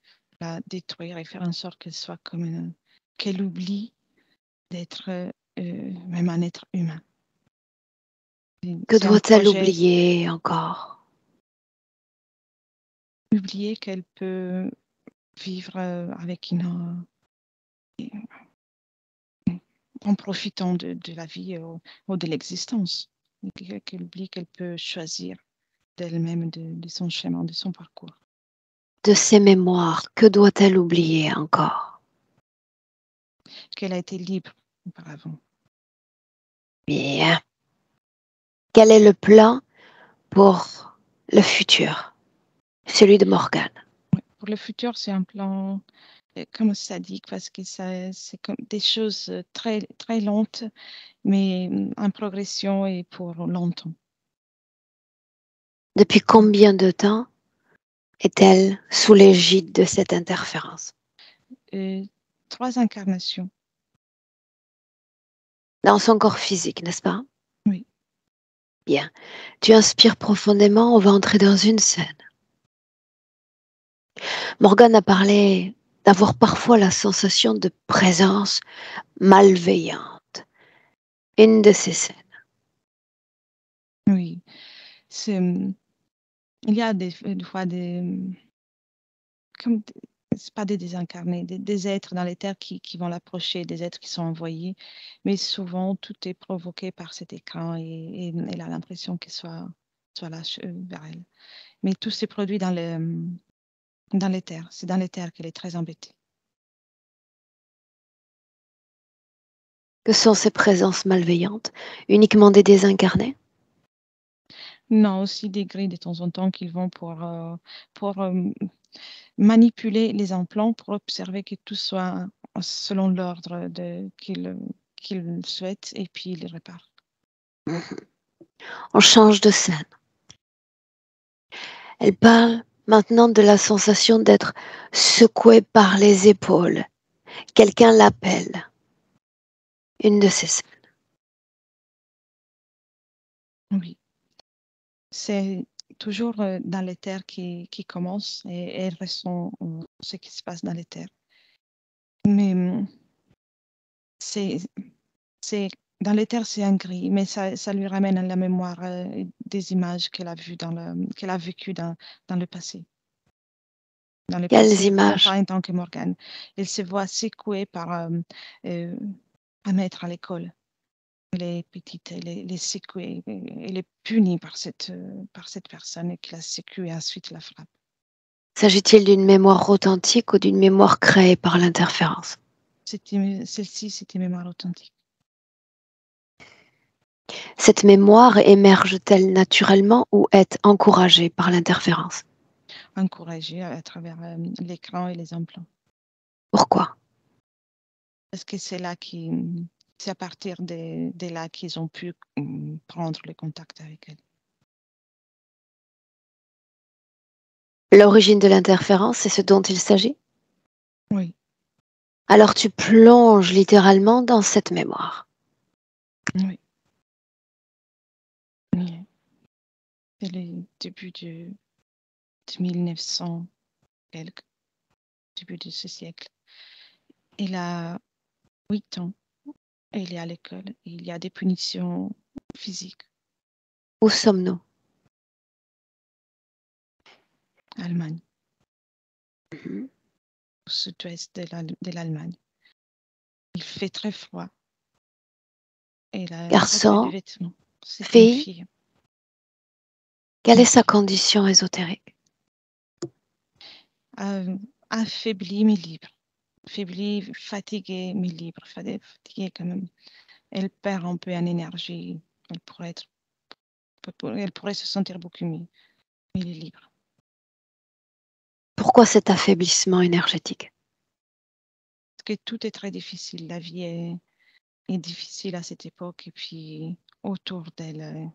la détruire et faire en sorte qu'elle soit comme qu'elle oublie d'être même un être humain. Que C'est un doit-elle projet. oublier encore? Oublier qu'elle peut vivre avec en profitant de la vie ou de l'existence. Qu'elle oublie qu'elle peut choisir d'elle-même, de son chemin, de son parcours. De ses mémoires, que doit-elle oublier encore? Qu'elle a été libre auparavant. Bien. Quel est le plan pour le futur? Celui de Morgane. Pour le futur, c'est un plan comme sadique parce que c'est comme des choses très, très lentes, mais en progression et pour longtemps. Depuis combien de temps est-elle sous l'égide de cette interférence? 3 incarnations. Dans son corps physique, n'est-ce pas? Oui. Bien. Tu inspires profondément, on va entrer dans une scène. Morgane a parlé d'avoir parfois la sensation de présence malveillante. Une de ces scènes. Oui. Il y a des fois comme c'est pas des désincarnés, des êtres dans l'éther qui vont l'approcher, des êtres qui sont envoyés, mais souvent tout est provoqué par cet écran et elle a l'impression qu'il soit là vers elle. Mais tout s'est produit dans l'éther. C'est dans l'éther qu'elle est très embêtée. Que sont ces présences malveillantes? Uniquement des désincarnés? Non, aussi des grilles de temps en temps qu'ils vont pour manipuler les implants pour observer que tout soit selon l'ordre qu'ils souhaitent et puis ils réparent. On change de scène. Elle parle maintenant de la sensation d'être secouée par les épaules. Quelqu'un l'appelle. Une de ces scènes. Oui. C'est toujours dans l'éther qui commence et elle ressent ce qui se passe dans l'éther. Mais c'est dans l'éther, c'est un gris, mais ça lui ramène à la mémoire des images qu'elle a vues qu'elle a vécues dans le passé. Dans le Quelles passé, images? en tant que Morgane. Elle se voit secouée par un maître à l'école. Elle est petite, elle est secouée, elle est punie par cette personne qui l'a secouée et ensuite la frappe. S'agit-il d'une mémoire authentique ou d'une mémoire créée par l'interférence? Celle-ci, c'était mémoire authentique. Cette mémoire émerge-t-elle naturellement ou est encouragée par l'interférence? Encouragée à travers l'écran et les implants. Pourquoi? Parce que c'est à partir de là qu'ils ont pu prendre le contact avec elle. L'origine de l'interférence, c'est ce dont il s'agit? Oui. Alors tu plonges littéralement dans cette mémoire. Oui. Oui. C'est le début de 1900 quelque, début de ce siècle. Il a 8 ans. Il est à l'école. Il y a des punitions physiques. Où sommes-nous? Allemagne. Au sud-ouest de l'Allemagne. Il fait très froid. Et elle a très peu de Garçon, vêtements. C'est une fille, fille. quelle est sa condition ésotérique? Affaiblie mais libre. Affaiblie, fatiguée mais libre. Fatiguée quand même. Elle perd un peu en énergie. Elle pourrait se sentir beaucoup mieux. Mais elle est libre. Pourquoi cet affaiblissement énergétique? Parce que tout est très difficile. La vie est difficile à cette époque. Et puis, autour d'elle,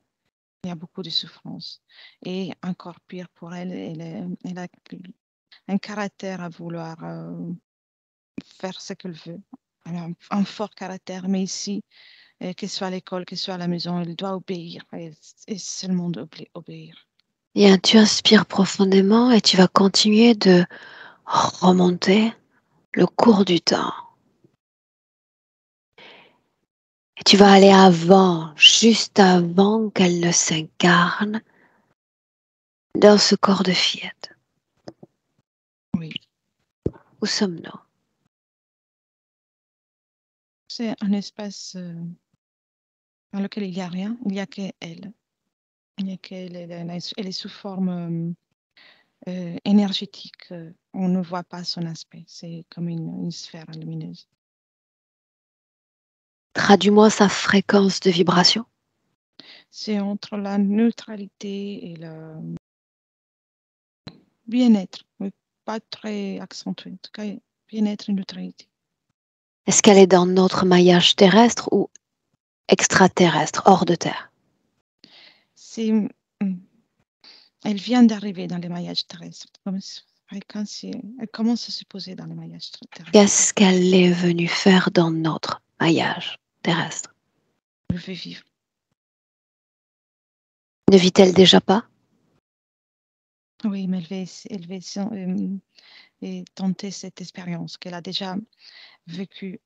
il y a beaucoup de souffrance. Et encore pire pour elle, elle a un caractère à vouloir faire ce qu'elle veut. Elle a un fort caractère, mais ici, que ce soit à l'école, que ce soit à la maison, elle doit obéir et seulement obéir. Bien, tu inspires profondément et tu vas continuer de remonter le cours du temps. Et tu vas aller avant, juste avant qu'elle ne s'incarne dans ce corps de fillette. Oui. Où sommes-nous? C'est un espace dans lequel il n'y a rien, il n'y a qu'elle. Il n'y a qu'elle, elle est sous forme énergétique. On ne voit pas son aspect. C'est comme une sphère lumineuse. Traduis-moi sa fréquence de vibration. C'est entre la neutralité et le bien-être, mais pas très accentué. En tout cas, bien-être et neutralité. Est-ce qu'elle est dans notre maillage terrestre ou extraterrestre, hors de Terre? Elle vient d'arriver dans les maillages terrestres. Elle commence à se poser dans les maillages terrestres. Qu'est-ce qu'elle est venue faire dans notre maillage terrestre? Elle veut vivre. Ne vit-elle déjà pas? Oui, mais elle veut tenter cette expérience qu'elle a déjà vécue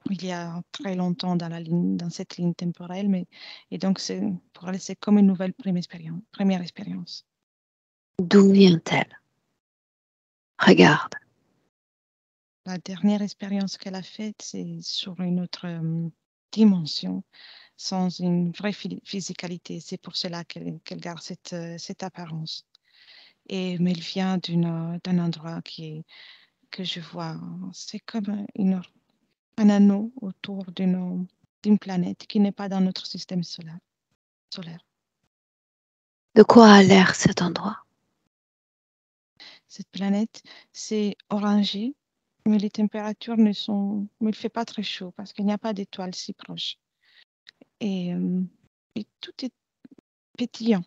il y a très longtemps dans cette ligne temporelle. Et donc, pour elle, c'est comme une nouvelle première expérience. D'où vient-elle? Regarde, la dernière expérience qu'elle a faite, c'est sur une autre dimension, sans une vraie physicalité. C'est pour cela qu'elle garde cette apparence. Mais elle vient d'un endroit que je vois, c'est comme un anneau autour d'une planète qui n'est pas dans notre système solaire. De quoi a l'air cet endroit? Cette planète, c'est orangé, mais les températures mais il ne fait pas très chaud parce qu'il n'y a pas d'étoiles si proches. Et, et tout est pétillant.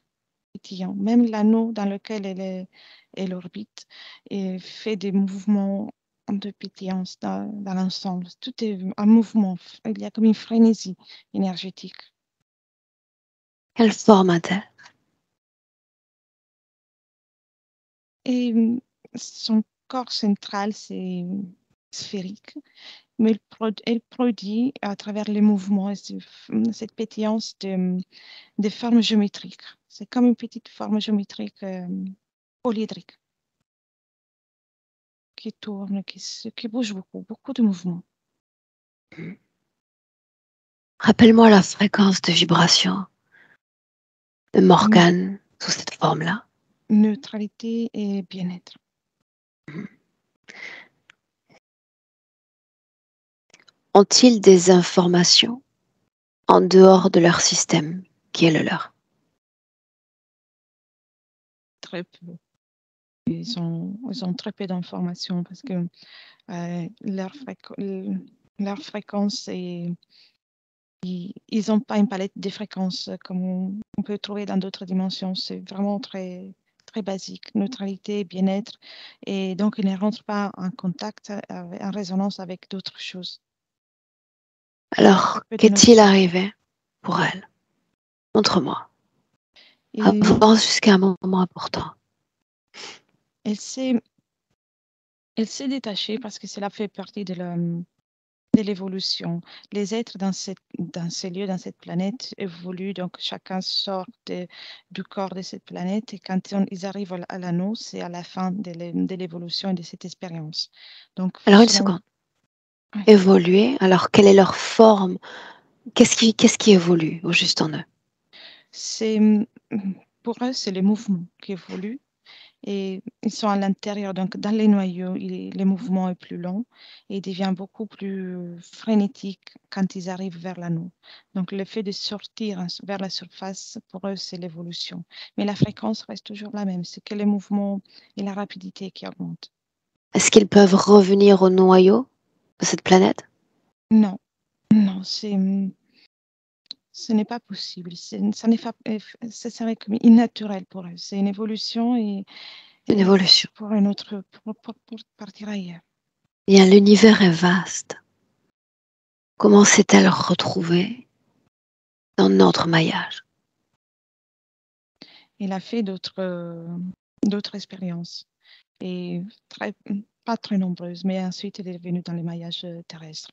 Même l'anneau dans lequel elle orbite et fait des mouvements de pétillance dans l'ensemble. Tout est en mouvement. Il y a comme une frénésie énergétique. Quelle forme a-t-elle? Et son corps central, c'est sphérique, mais elle produit à travers les mouvements et cette pétillance de formes géométriques. C'est comme une petite forme géométrique polyédrique qui tourne, qui bouge beaucoup de mouvements. Rappelle-moi la fréquence de vibration de Morgane sous cette forme-là. Neutralité et bien-être. Ont-ils des informations en dehors de leur système qui est le leur? Très peu. Ils ont très peu d'informations parce que leur fréquence est ils n'ont pas une palette de fréquences comme on peut trouver dans d'autres dimensions. C'est vraiment très, très basique, neutralité, bien-être. Et donc, ils ne rentrent pas en contact, en résonance avec d'autres choses. Alors, qu'est-il arrivé pour elle? Montre-moi. Avance jusqu'à un moment important. Elle s'est détachée parce que cela fait partie de l'évolution. Les êtres dans ces lieux, dans cette planète, évoluent, donc chacun sort du corps de cette planète et quand ils arrivent à l'anneau, c'est à la fin de l'évolution et de cette expérience. Donc, alors, une seconde. Oui. Évoluer, alors quelle est leur forme? Qu'est-ce qui évolue au juste en eux? Pour eux, c'est les mouvements qui évoluent. Et ils sont à l'intérieur, donc dans les noyaux, le mouvement est plus lent et il devient beaucoup plus frénétique quand ils arrivent vers l'anneau. Donc le fait de sortir vers la surface, pour eux, c'est l'évolution. Mais la fréquence reste toujours la même, c'est que les mouvements et la rapidité qui augmentent. Est-ce qu'ils peuvent revenir au noyau de cette planète? Non, non, ce n'est pas possible. Ça serait comme innaturel pour eux. C'est une évolution et Une évolution. Pour un autre, pour partir ailleurs. Bien, l'univers est vaste. Comment s'est-elle retrouvée dans notre maillage? Il a fait d'autres expériences et pas très nombreuses, mais ensuite il est venu dans les maillages terrestres.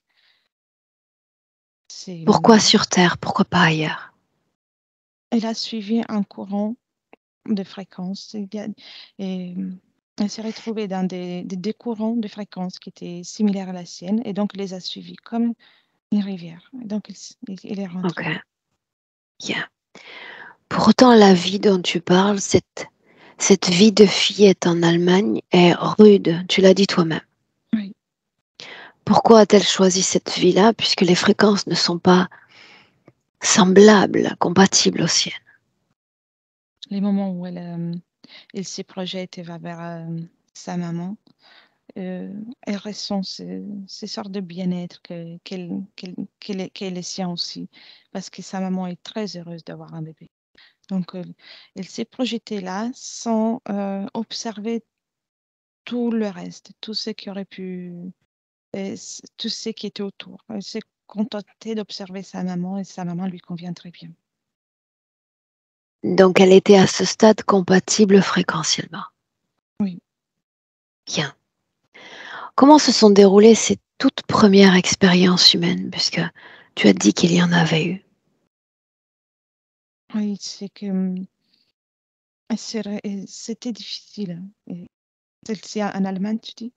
Pourquoi sur Terre? Pourquoi pas ailleurs? Elle a suivi un courant de fréquences et elle s'est retrouvée dans des courants de fréquences qui étaient similaires à la sienne et donc les a suivis comme une rivière. Et donc il est rentré. Ok. Bien. Pour autant, la vie dont tu parles, cette vie de fillette en Allemagne est rude, tu l'as dit toi-même. Oui. Pourquoi a-t-elle choisi cette vie-là puisque les fréquences ne sont pas semblables, compatibles aux siennes? Les moments où elle se projette et va vers sa maman, elle ressent ces sortes de bien-être qu'elle est sien aussi, parce que sa maman est très heureuse d'avoir un bébé. Donc, elle s'est projetée là sans observer tout le reste, tout ce qui aurait pu, tout ce qui était autour. Elle s'est contentée d'observer sa maman et sa maman lui convient très bien. Donc, elle était à ce stade compatible fréquentiellement. Oui. Bien. Comment se sont déroulées ces toutes premières expériences humaines, puisque tu as dit qu'il y en avait eu? Oui, c'est que c'était difficile. C'est en Allemagne, tu dis?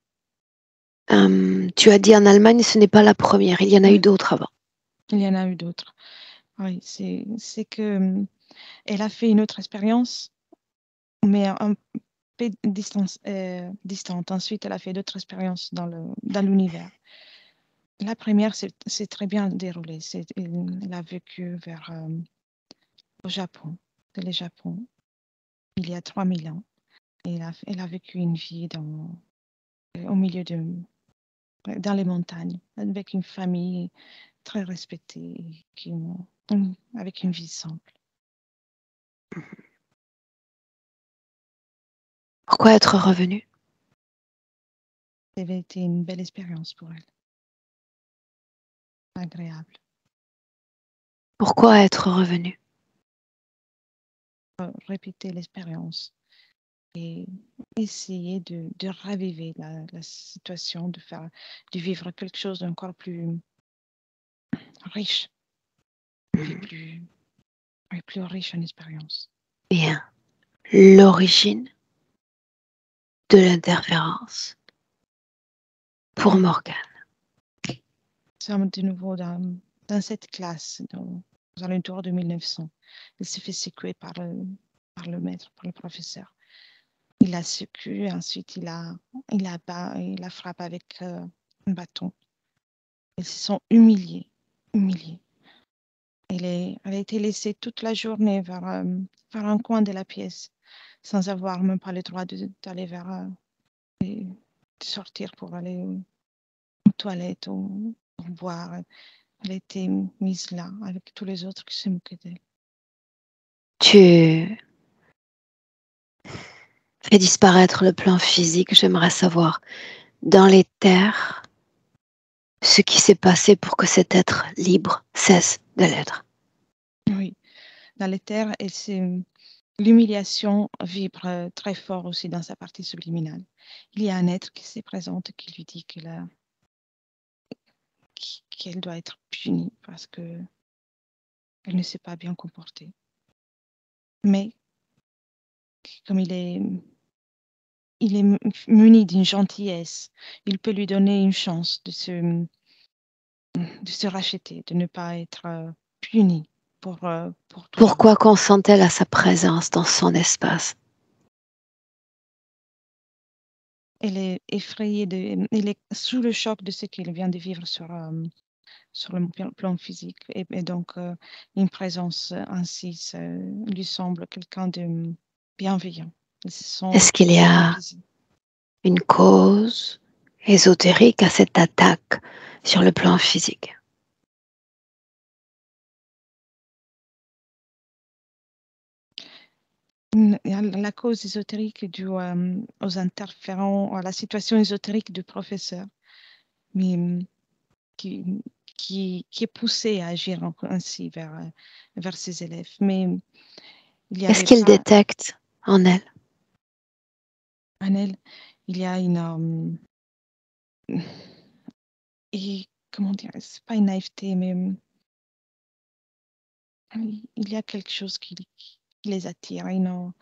Tu as dit en Allemagne, ce n'est pas la première. Il y en a eu d'autres avant. Il y en a eu d'autres. Oui, c'est que elle a fait une autre expérience, mais un peu distante. Ensuite, elle a fait d'autres expériences dans l'univers. La première, c'est très bien déroulé. Elle a vécu au Japon. C'est le Japon, il y a 3000 ans. Et elle a vécu une vie au milieu dans les montagnes, avec une famille très respectée, avec une vie simple. Pourquoi être revenue? Ça avait été une belle expérience pour elle. Agréable. Pourquoi être revenue? Répéter l'expérience et essayer de raviver la situation, de vivre quelque chose d'encore plus riche, plus riche en expérience. Bien. L'origine de l'interférence pour Morgane. Nous sommes de nouveau dans cette classe, aux alentours de 1900. Elle s'est fait secouer par le maître, par le professeur. Il a secoué, ensuite il a frappé avec un bâton. Ils se sont humiliés. Elle a été laissée toute la journée vers un coin de la pièce, sans avoir même pas le droit d'aller et de sortir pour aller aux toilettes ou pour boire. Elle a été mise là avec tous les autres qui se moquaient d'elle. Tu fais disparaître le plan physique. J'aimerais savoir, dans les terres, ce qui s'est passé pour que cet être libre cesse de l'être. Oui, dans les terres, l'humiliation vibre très fort aussi dans sa partie subliminale. Il y a un être qui se présente qui lui dit qu'elle doit être punie parce qu'elle ne s'est pas bien comportée. Mais comme il est muni d'une gentillesse, il peut lui donner une chance de se racheter, de ne pas être puni pour toujours. Pourquoi consent-elle à sa présence dans son espace? Elle est effrayée, elle est sous le choc de ce qu'elle vient de vivre sur le plan physique. Et donc, une présence ainsi, ça lui semble quelqu'un de bienveillant. Est-ce qu'il y a une cause ésotérique à cette attaque sur le plan physique? La cause ésotérique est due aux interférents, à la situation ésotérique du professeur, mais qui est poussé à agir ainsi vers ses élèves. Mais il y Qu'est-ce avait qu'il pas détecte en elle? en elle, il y a et comment dire, c'est pas une naïveté, mais il y a quelque chose qui les attire. Ils ont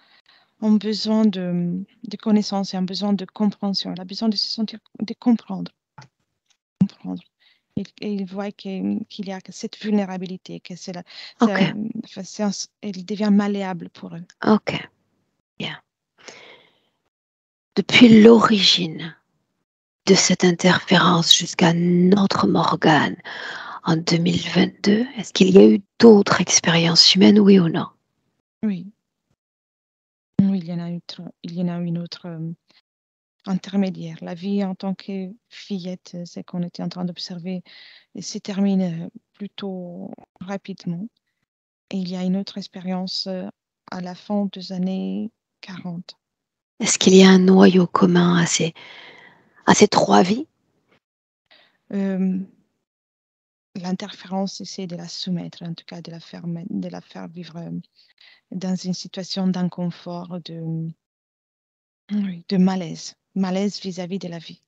besoin de connaissances et ont besoin de compréhension. Elle a besoin de se sentir, de comprendre. Et il voit qu'il y a cette vulnérabilité, que Ok. elle devient malléable pour eux. Ok. Bien. Depuis l'origine de cette interférence jusqu'à notre Morgane en 2022, est-ce qu'il y a eu d'autres expériences humaines, oui ou non? Oui. Oui, il y en a une autre intermédiaire. La vie en tant que fillette, c'est qu'on était en train d'observer, se termine plutôt rapidement. Et il y a une autre expérience à la fin des années 40. Est-ce qu'il y a un noyau commun à ces trois vies? L'interférence, c'est de la soumettre, en tout cas de la faire vivre dans une situation d'inconfort, de malaise vis-à-vis de la vie.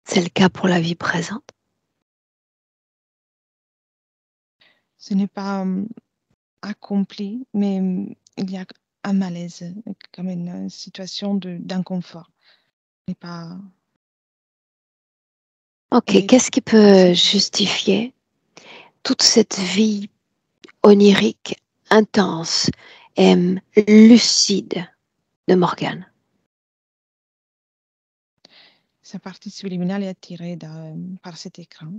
C'est le cas pour la vie présente? Ce n'est pas accompli, mais il y a un malaise, comme une situation d'inconfort. n'est pas... Ok, n'est qu'est-ce qui pas peut simple. justifier toute cette vie onirique, intense et lucide de Morgane? Sa partie subliminale est attirée par cet écran.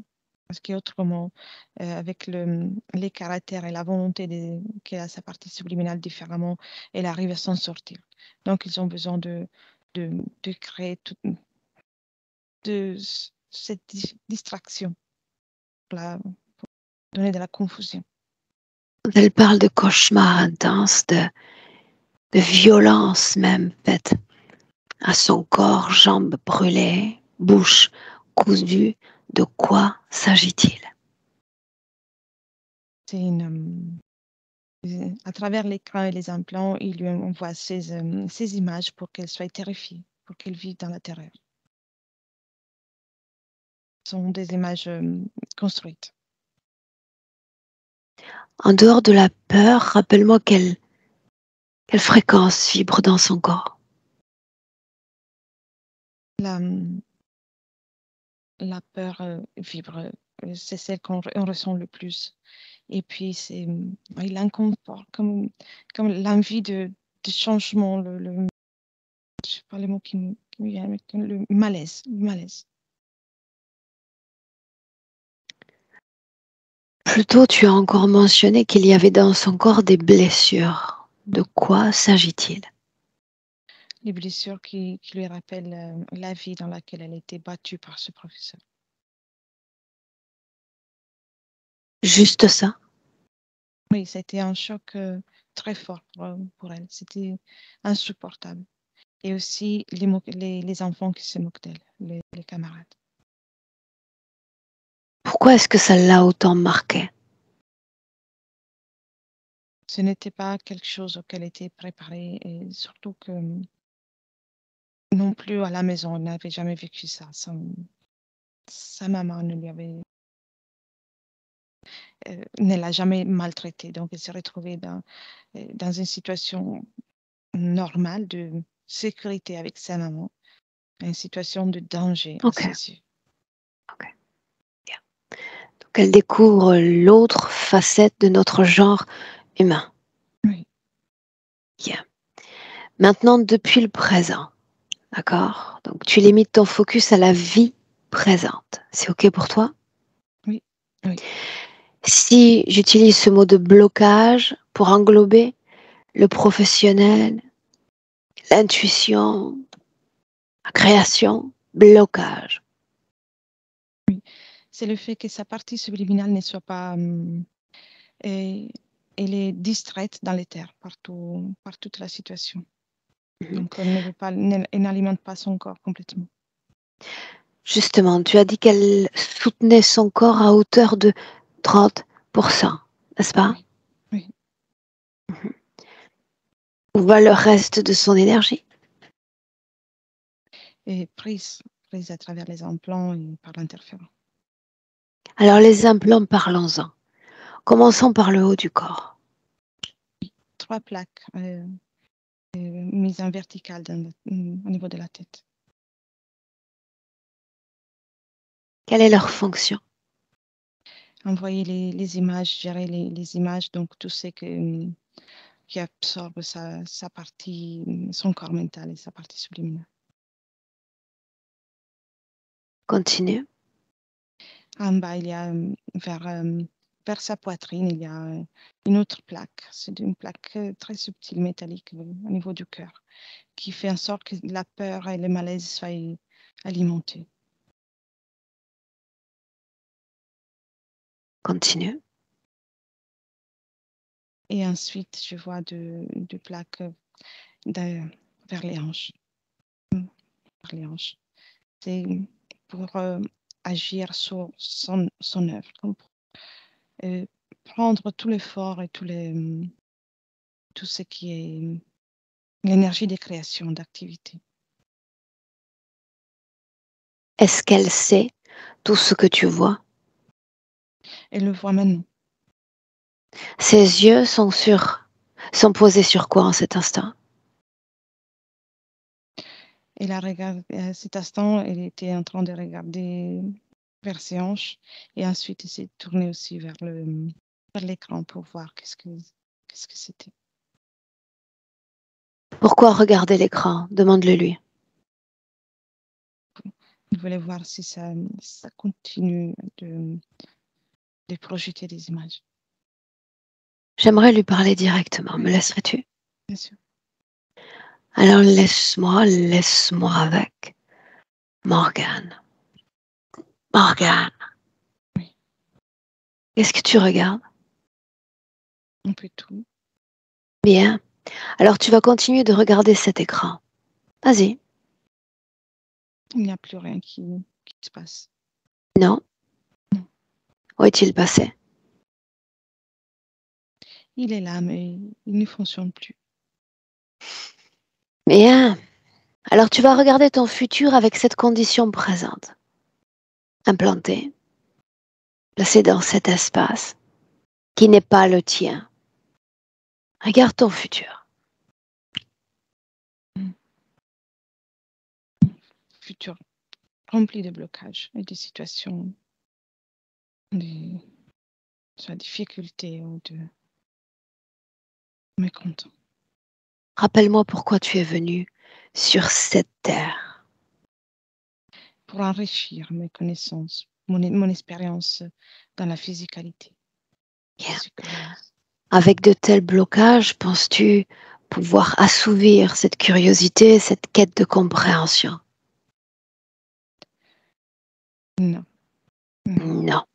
Parce qu'autrement, avec les caractères et la volonté qu'elle a sa partie subliminale différemment, elle arrive à s'en sortir. Donc, ils ont besoin de créer cette distraction pour donner de la confusion. Elle parle de cauchemars intenses, de violence même faite à son corps, jambes brûlées, bouche cousue. De quoi s'agit-il? C'est à travers l'écran et les implants, il lui envoie ces images pour qu'elle soit terrifiée, pour qu'elle vive dans la terreur. Ce sont des images construites. En dehors de la peur, rappelle-moi quelle fréquence vibre dans son corps. La peur vibre, c'est celle qu'on ressent le plus. Et puis, c'est l'inconfort, comme l'envie de changement, je sais pas le mot qui me vient, mais le malaise. Plus tôt, tu as encore mentionné qu'il y avait dans son corps des blessures. De quoi s'agit-il? Les blessures qui lui rappellent la vie dans laquelle elle a été battue par ce professeur. Juste ça? Oui, c'était un choc très fort pour elle. C'était insupportable. Et aussi les enfants qui se moquent d'elle, les camarades. Pourquoi est-ce que ça l'a autant marqué? Ce n'était pas quelque chose auquel elle était préparée et surtout que non plus à la maison, elle n'avait jamais vécu ça. Sa maman ne l'a jamais maltraitée. Donc, elle s'est retrouvée dans une situation normale de sécurité avec sa maman, une situation de danger à Ok. ses yeux. Bien. Donc, elle découvre l'autre facette de notre genre humain. Oui. Bien. Maintenant, depuis le présent, d'accord? Donc, tu limites ton focus à la vie présente. C'est ok pour toi? Oui. Si j'utilise ce mot de blocage pour englober le professionnel, l'intuition, la création, blocage. C'est le fait que sa partie subliminale ne soit pas... elle est distraite dans l'éther par toute la situation. Donc, elle n'alimente pas son corps complètement. Justement, tu as dit qu'elle soutenait son corps à hauteur de 30%, n'est-ce pas? Oui. Où va le reste de son énergie? Et prise à travers les implants et par l'interférent. Alors les implants, parlons-en. Commençons par le haut du corps. 3 plaques mises en verticale au niveau de la tête. Quelle est leur fonction? Envoyer les images, gérer les images, donc tout ce qui absorbe sa partie, son corps mental et sa partie subliminale. Continue. En bas, il y a vers sa poitrine, il y a une autre plaque. C'est une plaque très subtile, métallique, au niveau du cœur, qui fait en sorte que la peur et le malaise soient alimentés. Continue. Et ensuite, je vois deux plaques vers les hanches. Vers les hanches. C'est pour agir sur son œuvre, comme pour, prendre tout l'effort et tout ce qui est l'énergie des créations, d'activité. Est-ce qu'elle sait tout ce que tu vois? Elle le voit maintenant. Ses yeux sont posés sur quoi en cet instant? Et là, regarde, à cet instant, elle était en train de regarder vers ses hanches et ensuite elle s'est tournée aussi vers l'écran pour voir qu'est-ce que c'était. Pourquoi regarder l'écran? Demande-le lui. Il voulait voir si ça continue de projeter des images. J'aimerais lui parler directement. Me laisserais-tu? Bien sûr. Alors laisse-moi avec Morgane. Morgane, Oui, qu'est-ce que tu regardes? un peu tout. Bien. Alors tu vas continuer de regarder cet écran. Vas-y. Il n'y a plus rien qui se passe. Non. Non. Où est-il passé? Il est là, mais il ne fonctionne plus. Bien. Alors tu vas regarder ton futur avec cette condition présente. Implanté. Placé dans cet espace qui n'est pas le tien. Regarde ton futur. Futur rempli de blocages et de situations de soit difficultés ou de mécontent. Rappelle-moi pourquoi tu es venu sur cette terre. Pour enrichir mes connaissances, mon expérience dans la physicalité. Yeah. Psychologie. Avec de tels blocages, penses-tu pouvoir assouvir cette curiosité, cette quête de compréhension? Non. Non.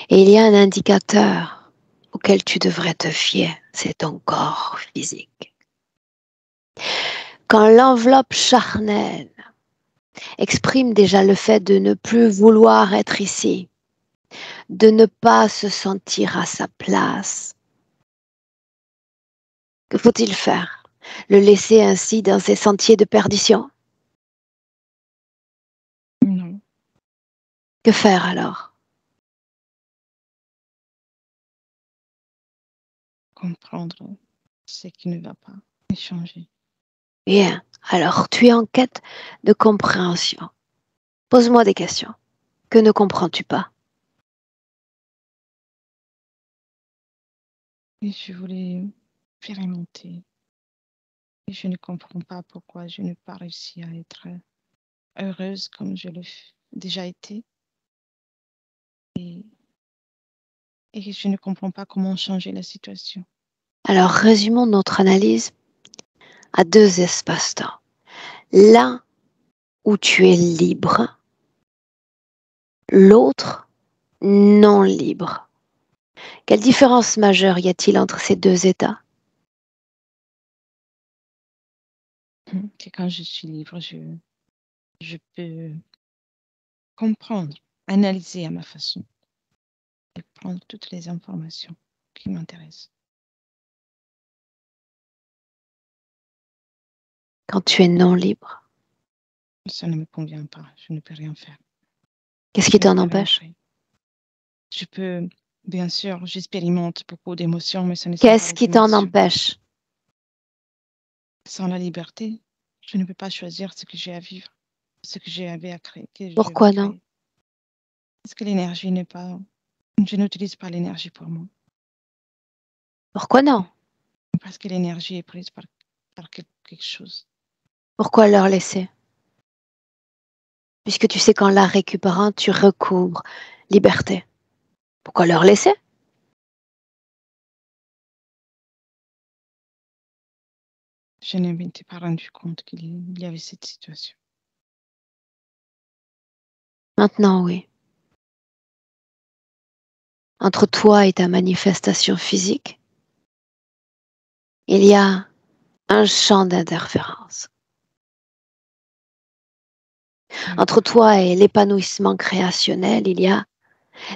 Et il y a un indicateur auquel tu devrais te fier, c'est ton corps physique. Quand l'enveloppe charnelle exprime déjà le fait de ne plus vouloir être ici, de ne pas se sentir à sa place, que faut-il faire? Le laisser ainsi dans ses sentiers de perdition? Non. Que faire alors? Comprendre ce qui ne va pas et changer. Bien, alors tu es en quête de compréhension. Pose-moi des questions. Que ne comprends-tu pas? Et je voulais expérimenter. Et je ne comprends pas pourquoi je n'ai pas réussi à être heureuse comme je l'ai déjà été. Et je ne comprends pas comment changer la situation. Alors résumons notre analyse à 2 espaces-temps. Là où tu es libre, l'autre non libre. Quelle différence majeure y a-t-il entre ces 2 états? Que quand je suis libre, je peux comprendre, analyser à ma façon et prendre toutes les informations qui m'intéressent. Quand tu es non libre, Ça ne me convient pas, je ne peux rien faire. qu'est-ce qui Je ne t'en peux empêche? rentrer. Je peux, bien sûr, j'expérimente beaucoup d'émotions, mais ce ne sont pas Qu'est-ce les qui t'en émotions. empêche? Sans la liberté, je ne peux pas choisir ce que j'ai à vivre, ce que j'ai à créer, que je vais Pourquoi non? créer. Parce que l'énergie n'est pas... Je n'utilise pas l'énergie pour moi. Pourquoi non? Parce que l'énergie est prise par quelque chose. Pourquoi leur laisser? Puisque tu sais qu'en la récupérant, tu recouvres liberté. Pourquoi leur laisser? Je ne m'étais pas rendu compte qu'il y avait cette situation. Maintenant, oui. Entre toi et ta manifestation physique, il y a un champ d'interférence. Entre toi et l'épanouissement créationnel, il y a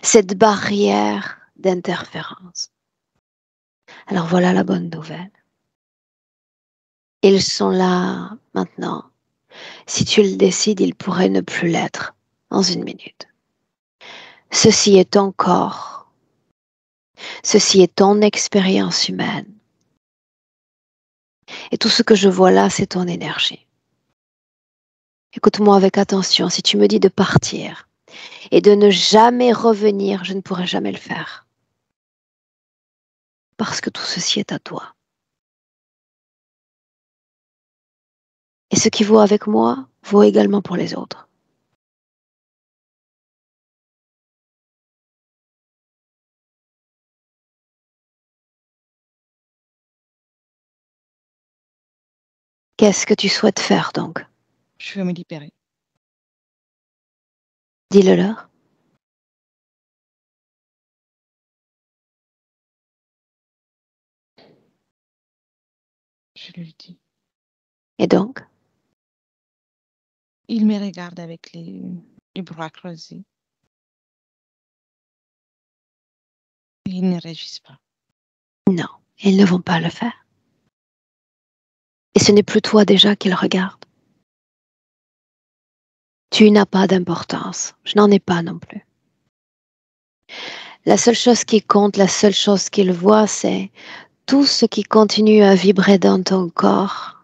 cette barrière d'interférence. Alors voilà la bonne nouvelle. Ils sont là maintenant. Si tu le décides, ils pourraient ne plus l'être dans 1 minute. Ceci est ton corps. Ceci est ton expérience humaine. Et tout ce que je vois là, c'est ton énergie. Écoute-moi avec attention. Si tu me dis de partir et de ne jamais revenir, je ne pourrai jamais le faire. Parce que tout ceci est à toi. Et ce qui vaut avec moi vaut également pour les autres. Qu'est-ce que tu souhaites faire donc? Je veux me libérer. Dis-le leur. Je lui dis. Et donc? Il me regarde avec les bras croisés. Ils ne réagissent pas. Non, ils ne vont pas le faire. Et ce n'est plus toi déjà qu'ils regardent. Tu n'as pas d'importance. Je n'en ai pas non plus. La seule chose qui compte, la seule chose qu'ils voient, c'est tout ce qui continue à vibrer dans ton corps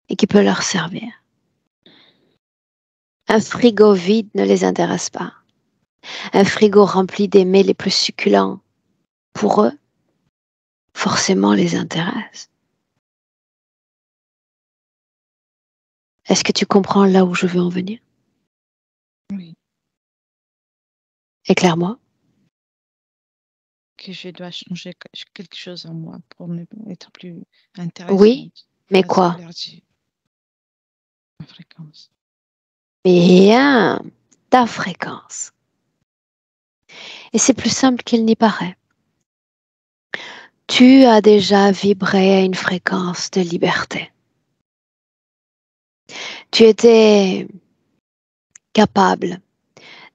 et qui peut leur servir. Un frigo vide ne les intéresse pas. Un frigo rempli des mets les plus succulents, pour eux, forcément les intéresse. Est-ce que tu comprends là où je veux en venir? Oui. Éclaire-moi. Que je dois changer quelque chose en moi pour être plus intéressante. Oui, mais quoi? Ma fréquence. Bien, ta fréquence. Et c'est plus simple qu'il n'y paraît. Tu as déjà vibré à une fréquence de liberté. Tu étais capable,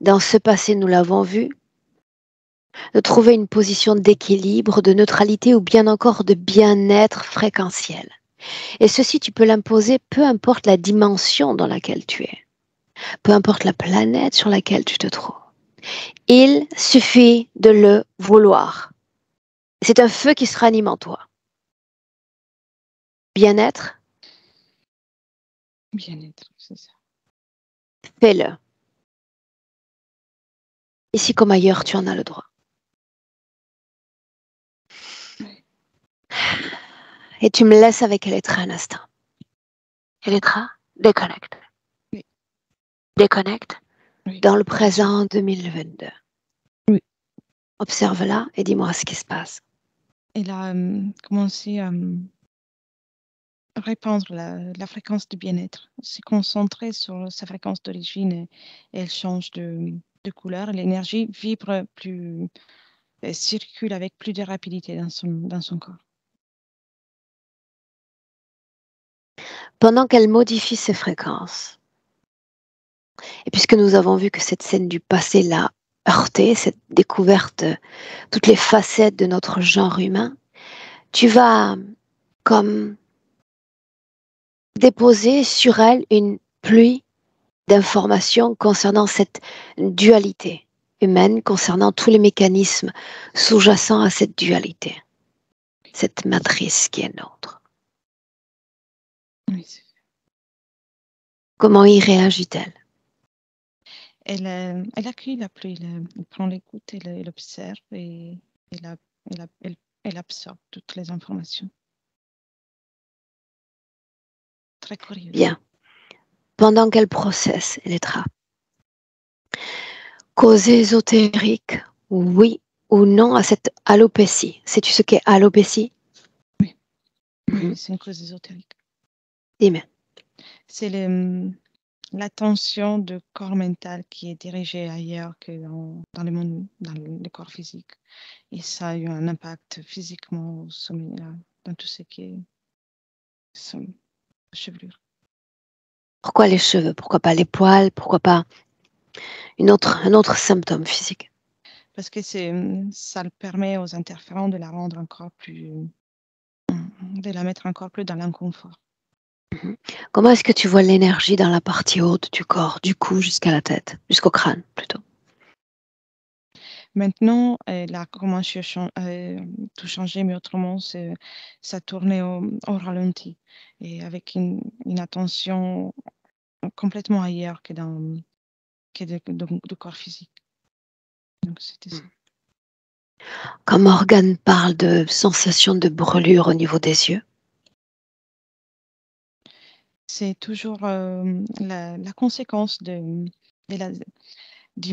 dans ce passé nous l'avons vu, de trouver une position d'équilibre, de neutralité ou bien encore de bien-être fréquentiel. Et ceci, tu peux l'imposer peu importe la dimension dans laquelle tu es, peu importe la planète sur laquelle tu te trouves. Il suffit de le vouloir. C'est un feu qui se ranime en toi. Bien-être, Bien-être, c'est ça. fais-le. Ici comme ailleurs, tu en as le droit. Oui. Et tu me laisses avec Elettra un instant. Elettra, déconnecte. Oui. Déconnecte Oui. dans le présent 2022. Oui. Observe-la et dis-moi ce qui se passe. Elle a commencé à répandre la fréquence du bien-être, se concentrer sur sa fréquence d'origine et elle change de couleur. L'énergie vibre plus, circule avec plus de rapidité dans son corps. Pendant qu'elle modifie ses fréquences, et puisque nous avons vu que cette scène du passé l'a heurté, cette découverte, toutes les facettes de notre genre humain, tu vas comme déposer sur elle une pluie d'informations concernant cette dualité humaine, concernant tous les mécanismes sous-jacents à cette dualité, cette matrice qui est nôtre. Oui, Comment y réagit-elle? elle accueille la pluie, elle prend l'écoute, elle observe et elle absorbe toutes les informations. Très curieuse. Bien. Pendant qu'elle processe, Elettra, cause ésotérique, oui ou non à cette alopécie. Sais-tu ce qu'est alopécie? Oui, oui, c'est une cause ésotérique. Dis-moi. C'est l'attention du corps mental qui est dirigée ailleurs que dans le monde, dans le corps physique. Et ça a eu un impact physiquement au sommet, dans tout ce qui est chevelure. Pourquoi les cheveux? Pourquoi pas les poils? Pourquoi pas un autre symptôme physique? Parce que ça le permet aux interférents de la rendre encore plus, de la mettre encore plus dans l'inconfort. Comment est-ce que tu vois l'énergie dans la partie haute du corps, du cou jusqu'à la tête, jusqu'au crâne plutôt? Maintenant, elle a commencé tout changer, mais autrement, ça tournait au ralenti et avec une attention complètement ailleurs que de corps physique. Donc c'était ça. Quand Morgane parle de sensation de brûlure au niveau des yeux, C'est toujours la conséquence du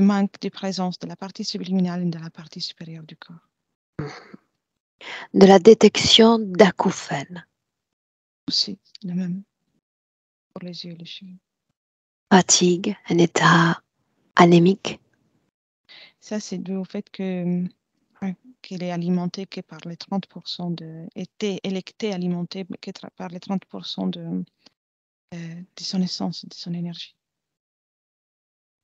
manque de présence de la partie subliminale et de la partie supérieure du corps. de la détection d'acouphènes, Aussi, le même pour les yeux et les cheveux. fatigue, un état anémique. Ça, c'est dû au fait qu'elle est alimentée que par les 30% elle était alimentée par les 30% de son essence, de son énergie.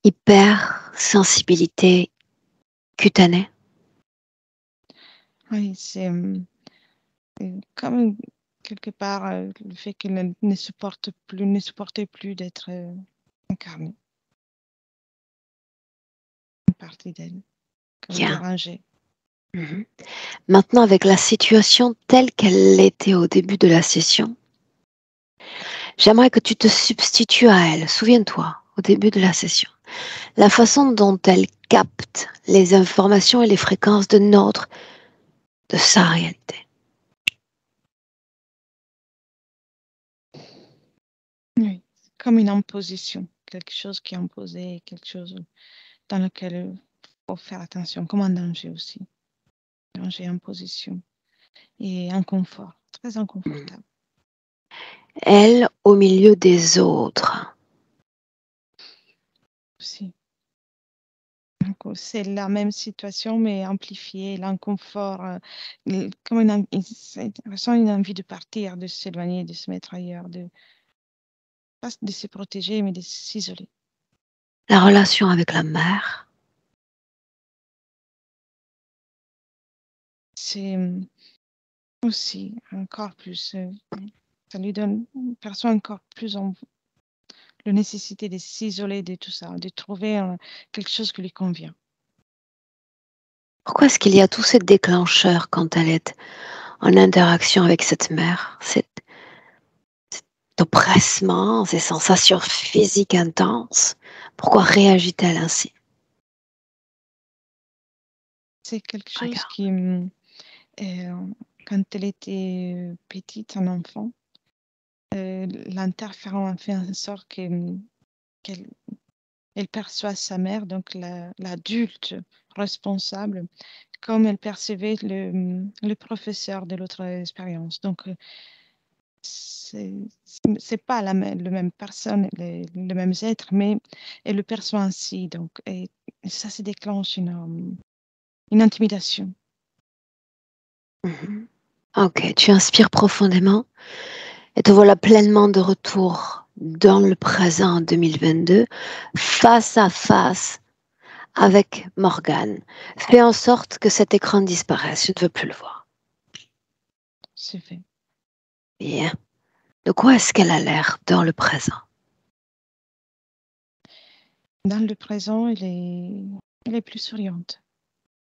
Hypersensibilité cutanée. Oui, c'est comme quelque part le fait qu'elle ne supportait plus d'être incarnée, une partie d'elle, comme Bien. dérangée. Mhm. Maintenant, avec la situation telle qu'elle était au début de la session, j'aimerais que tu te substitues à elle. Souviens-toi, au début de la session, la façon dont elle capte les informations et les fréquences de sa réalité. Oui, comme une imposition, quelque chose qui est imposé, quelque chose dans lequel il faut faire attention, comme un danger aussi. Danger, imposition et inconfort, très inconfortable. Elle au milieu des autres. Aussi. Donc, c'est la même situation, mais amplifiée, l'inconfort, comme il ressent une envie de partir, de s'éloigner, de se mettre ailleurs, pas de se protéger, mais de s'isoler. La relation avec la mère. C'est aussi encore plus, ça lui perçoit encore plus la nécessité de s'isoler de tout ça, de trouver quelque chose qui lui convient. Pourquoi est-ce qu'il y a tous ces déclencheurs quand elle est en interaction avec cette mère, cet oppressement, ces sensations physiques intenses? Pourquoi réagit-elle ainsi? C'est quelque chose Regarde. qui, quand elle était petite, un enfant, l'interférent a fait en sorte qu'elle elle perçoit sa mère, donc l'adulte responsable, comme elle percevait le professeur de l'autre expérience. Donc, c'est c'est pas le même personne, le même être, mais elle le perçoit ainsi. Donc, et ça se déclenche une intimidation. Mhm. Ok, tu inspires profondément et te voilà pleinement de retour dans le présent en 2022, face à face avec Morgane. Fais en sorte que cet écran disparaisse, je ne veux plus le voir. C'est fait. Bien. De quoi est-ce qu'elle a l'air dans le présent? Dans le présent, elle est plus souriante,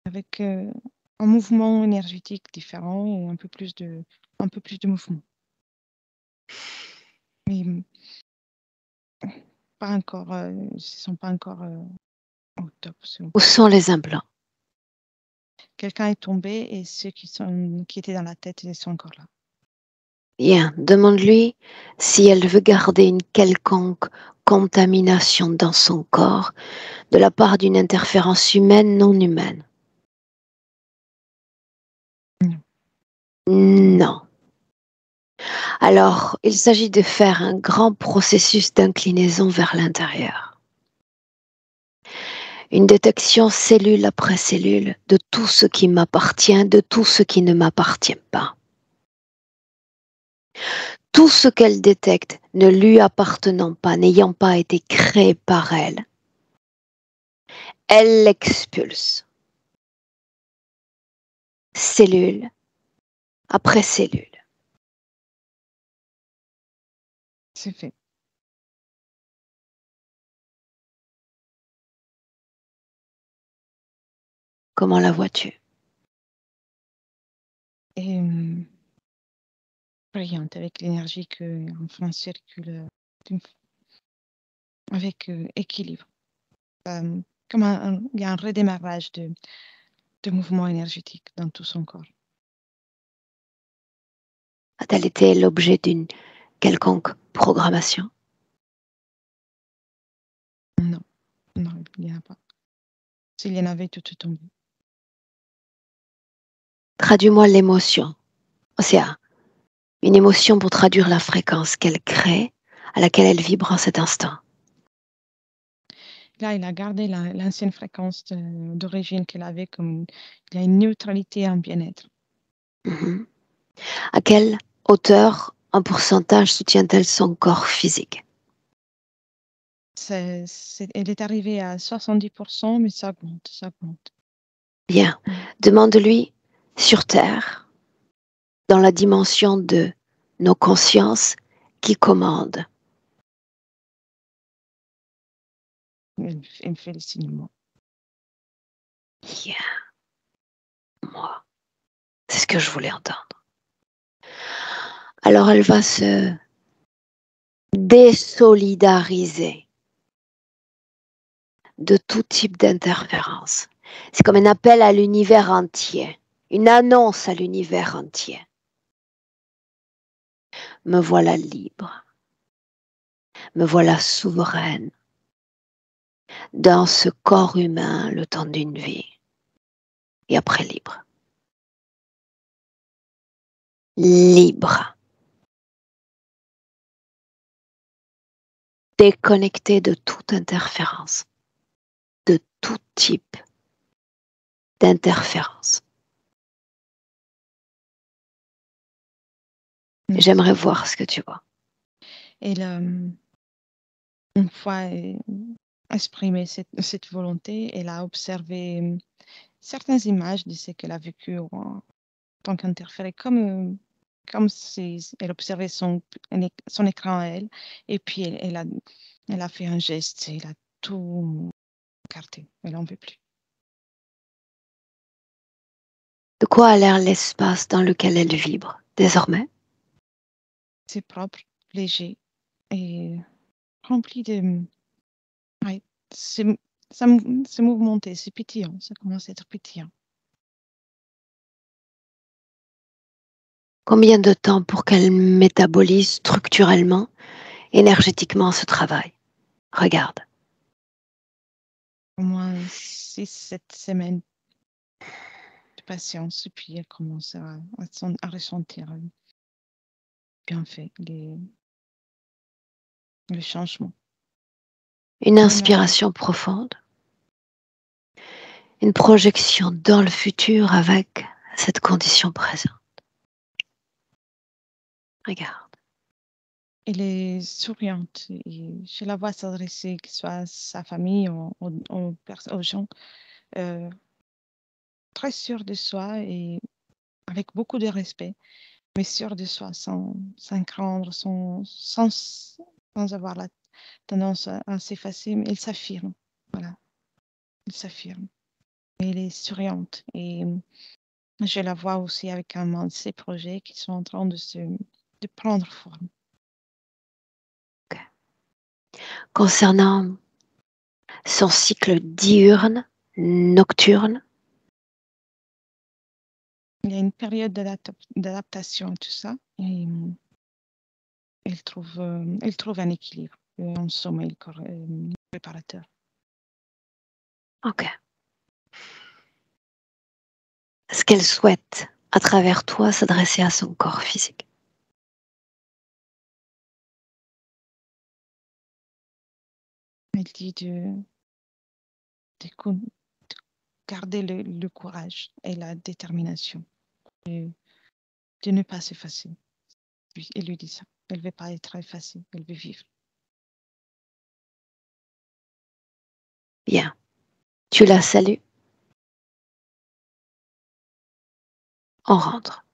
avec un mouvement énergétique différent et un peu plus de mouvement. Mais pas encore, ils ne sont pas encore au top. Où sont les implants? Quelqu'un est tombé et ceux qui étaient dans la tête, ils sont encore là. Bien, demande-lui si elle veut garder une quelconque contamination dans son corps de la part d'une interférence humaine non humaine. Non. Alors, il s'agit de faire un grand processus d'inclinaison vers l'intérieur. Une détection cellule après cellule de tout ce qui m'appartient, de tout ce qui ne m'appartient pas. Tout ce qu'elle détecte ne lui appartenant pas, n'ayant pas été créé par elle, elle l'expulse. Cellule après cellule. C'est fait. Comment la vois-tu? Et brillante avec l'énergie que enfin circule avec équilibre. Comme il y a un redémarrage de mouvement énergétique dans tout son corps. A-t-elle été l'objet d'une quelconque programmation? Non, il n'y en a pas. S'il y en avait, tout est tombé. Traduis-moi l'émotion. Océa, une émotion pour traduire la fréquence qu'elle crée, à laquelle elle vibre en cet instant. Là, il a gardé l'ancienne fréquence d'origine qu'elle avait, comme il y a une neutralité, un bien-être. Mhm. À quelle hauteur, en pourcentage, soutient-elle son corps physique? Elle est arrivée à 70%, mais ça augmente, ça augmente. Bien. Demande-lui, sur Terre, dans la dimension de nos consciences, qui commande. Elle me fait les signements. Bien. Moi. C'est ce que je voulais entendre. Alors elle va se désolidariser de tout type d'interférence. C'est comme un appel à l'univers entier, une annonce à l'univers entier. Me voilà libre, me voilà souveraine dans ce corps humain le temps d'une vie et après libre. Libre. Déconnecté de toute interférence, de tout type d'interférence. J'aimerais voir ce que tu vois. Et une fois exprimé cette volonté, elle a observé certaines images de ce qu'elle a vécu en tant qu'interférée, comme si elle observait son écran à elle, et puis elle a fait un geste, elle a tout écarté, elle n'en veut plus. De quoi a l'air l'espace dans lequel elle vibre désormais? C'est propre, léger et rempli de... Ouais, c'est mouvementé, c'est pétillant, ça commence à être pétillant. Combien de temps pour qu'elle métabolise structurellement, énergétiquement ce travail? Regarde. Au moins 6-7 semaines de patience, et puis elle commence à ressentir bien fait le changement. Une inspiration profonde. Une projection dans le futur avec cette condition présente. Regarde. Elle est souriante et je la vois s'adresser, que ce soit à sa famille ou aux gens, très sûre de soi et avec beaucoup de respect, mais sûre de soi, sans craindre, sans avoir la tendance à s'effacer, mais elle s'affirme. Voilà, elle s'affirme. Elle est souriante et je la vois aussi avec un de ses projets qui sont en train de prendre forme. Okay. Concernant son cycle diurne, nocturne, Il y a une période d'adaptation à tout ça et elle trouve un équilibre, un sommeil réparateur. ok. Ce qu'elle souhaite, à travers toi, s'adresser à son corps physique. Elle dit de garder le courage et la détermination, de ne pas s'effacer. Elle lui dit ça. Elle ne veut pas être effacée, elle veut vivre. Bien. Tu la salues. On rentre.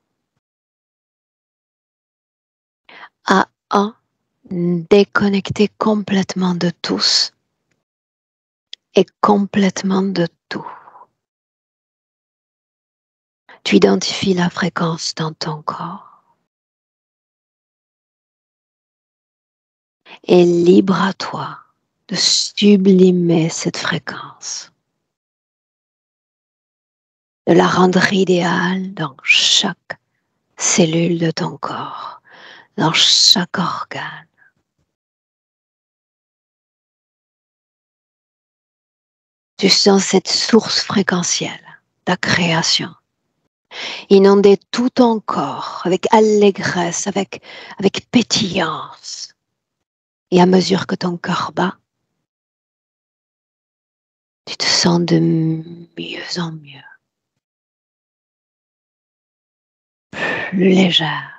À un, déconnecté complètement de tous et complètement de tout. Tu identifies la fréquence dans ton corps et libre à toi de sublimer cette fréquence, de la rendre idéale dans chaque cellule de ton corps, dans chaque organe. Tu sens cette source fréquentielle, ta création, inonder tout ton corps avec allégresse, avec pétillance. Et à mesure que ton cœur bat, tu te sens de mieux en mieux, plus légère.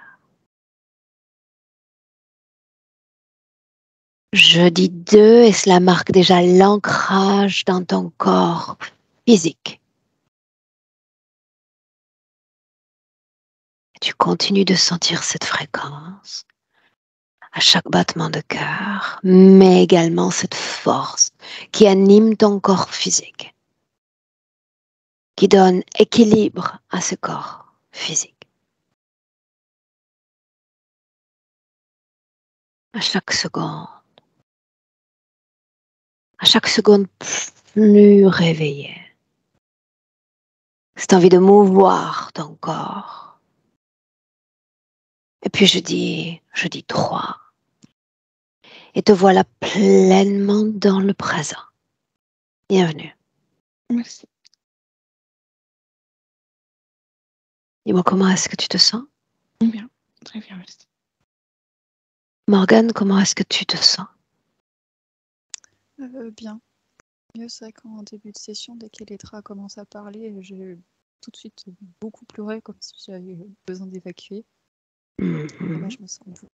Je dis 2 et cela marque déjà l'ancrage dans ton corps physique. Et tu continues de sentir cette fréquence à chaque battement de cœur, mais également cette force qui anime ton corps physique, qui donne équilibre à ce corps physique. À chaque seconde plus réveillé. Cette envie de mouvoir ton corps. Et puis je dis 3. Et te voilà pleinement dans le présent. Bienvenue. Merci. Dis-moi, comment est-ce que tu te sens? Bien, très bien, merci. Morgane, comment est-ce que tu te sens? Bien. Mieux, c'est vrai qu'en début de session, dès qu'Elettra commence à parler, j'ai tout de suite beaucoup pleuré, comme si j'avais besoin d'évacuer. Là, je me sens beaucoup.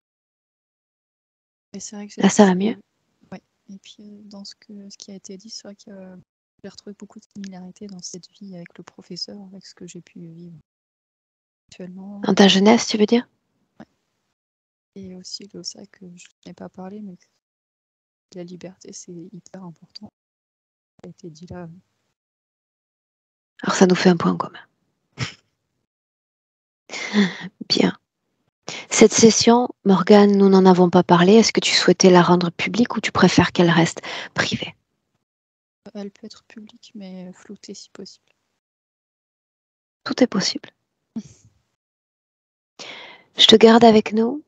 Et c'est vrai que Là, ça va mieux? Ouais. Et puis, dans ce qui a été dit, c'est vrai que j'ai retrouvé beaucoup de similarités dans cette vie avec le professeur, avec ce que j'ai pu vivre actuellement. Dans ta jeunesse, tu veux dire? Ouais. Et aussi, c'est vrai que je n'ai pas parlé, mais la liberté, c'est hyper important. Ça a été dit là. Alors ça nous fait un point en commun. Bien. Cette session, Morgane, nous n'en avons pas parlé. Est-ce que tu souhaitais la rendre publique ou tu préfères qu'elle reste privée? Elle peut être publique, mais floutée si possible. Tout est possible. Je te garde avec nous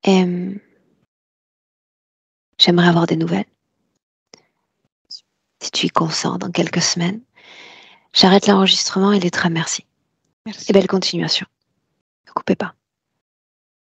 et j'aimerais avoir des nouvelles. Si tu y consens dans quelques semaines. J'arrête l'enregistrement et Lettra, merci. Merci. Et belle continuation. Ne coupez pas.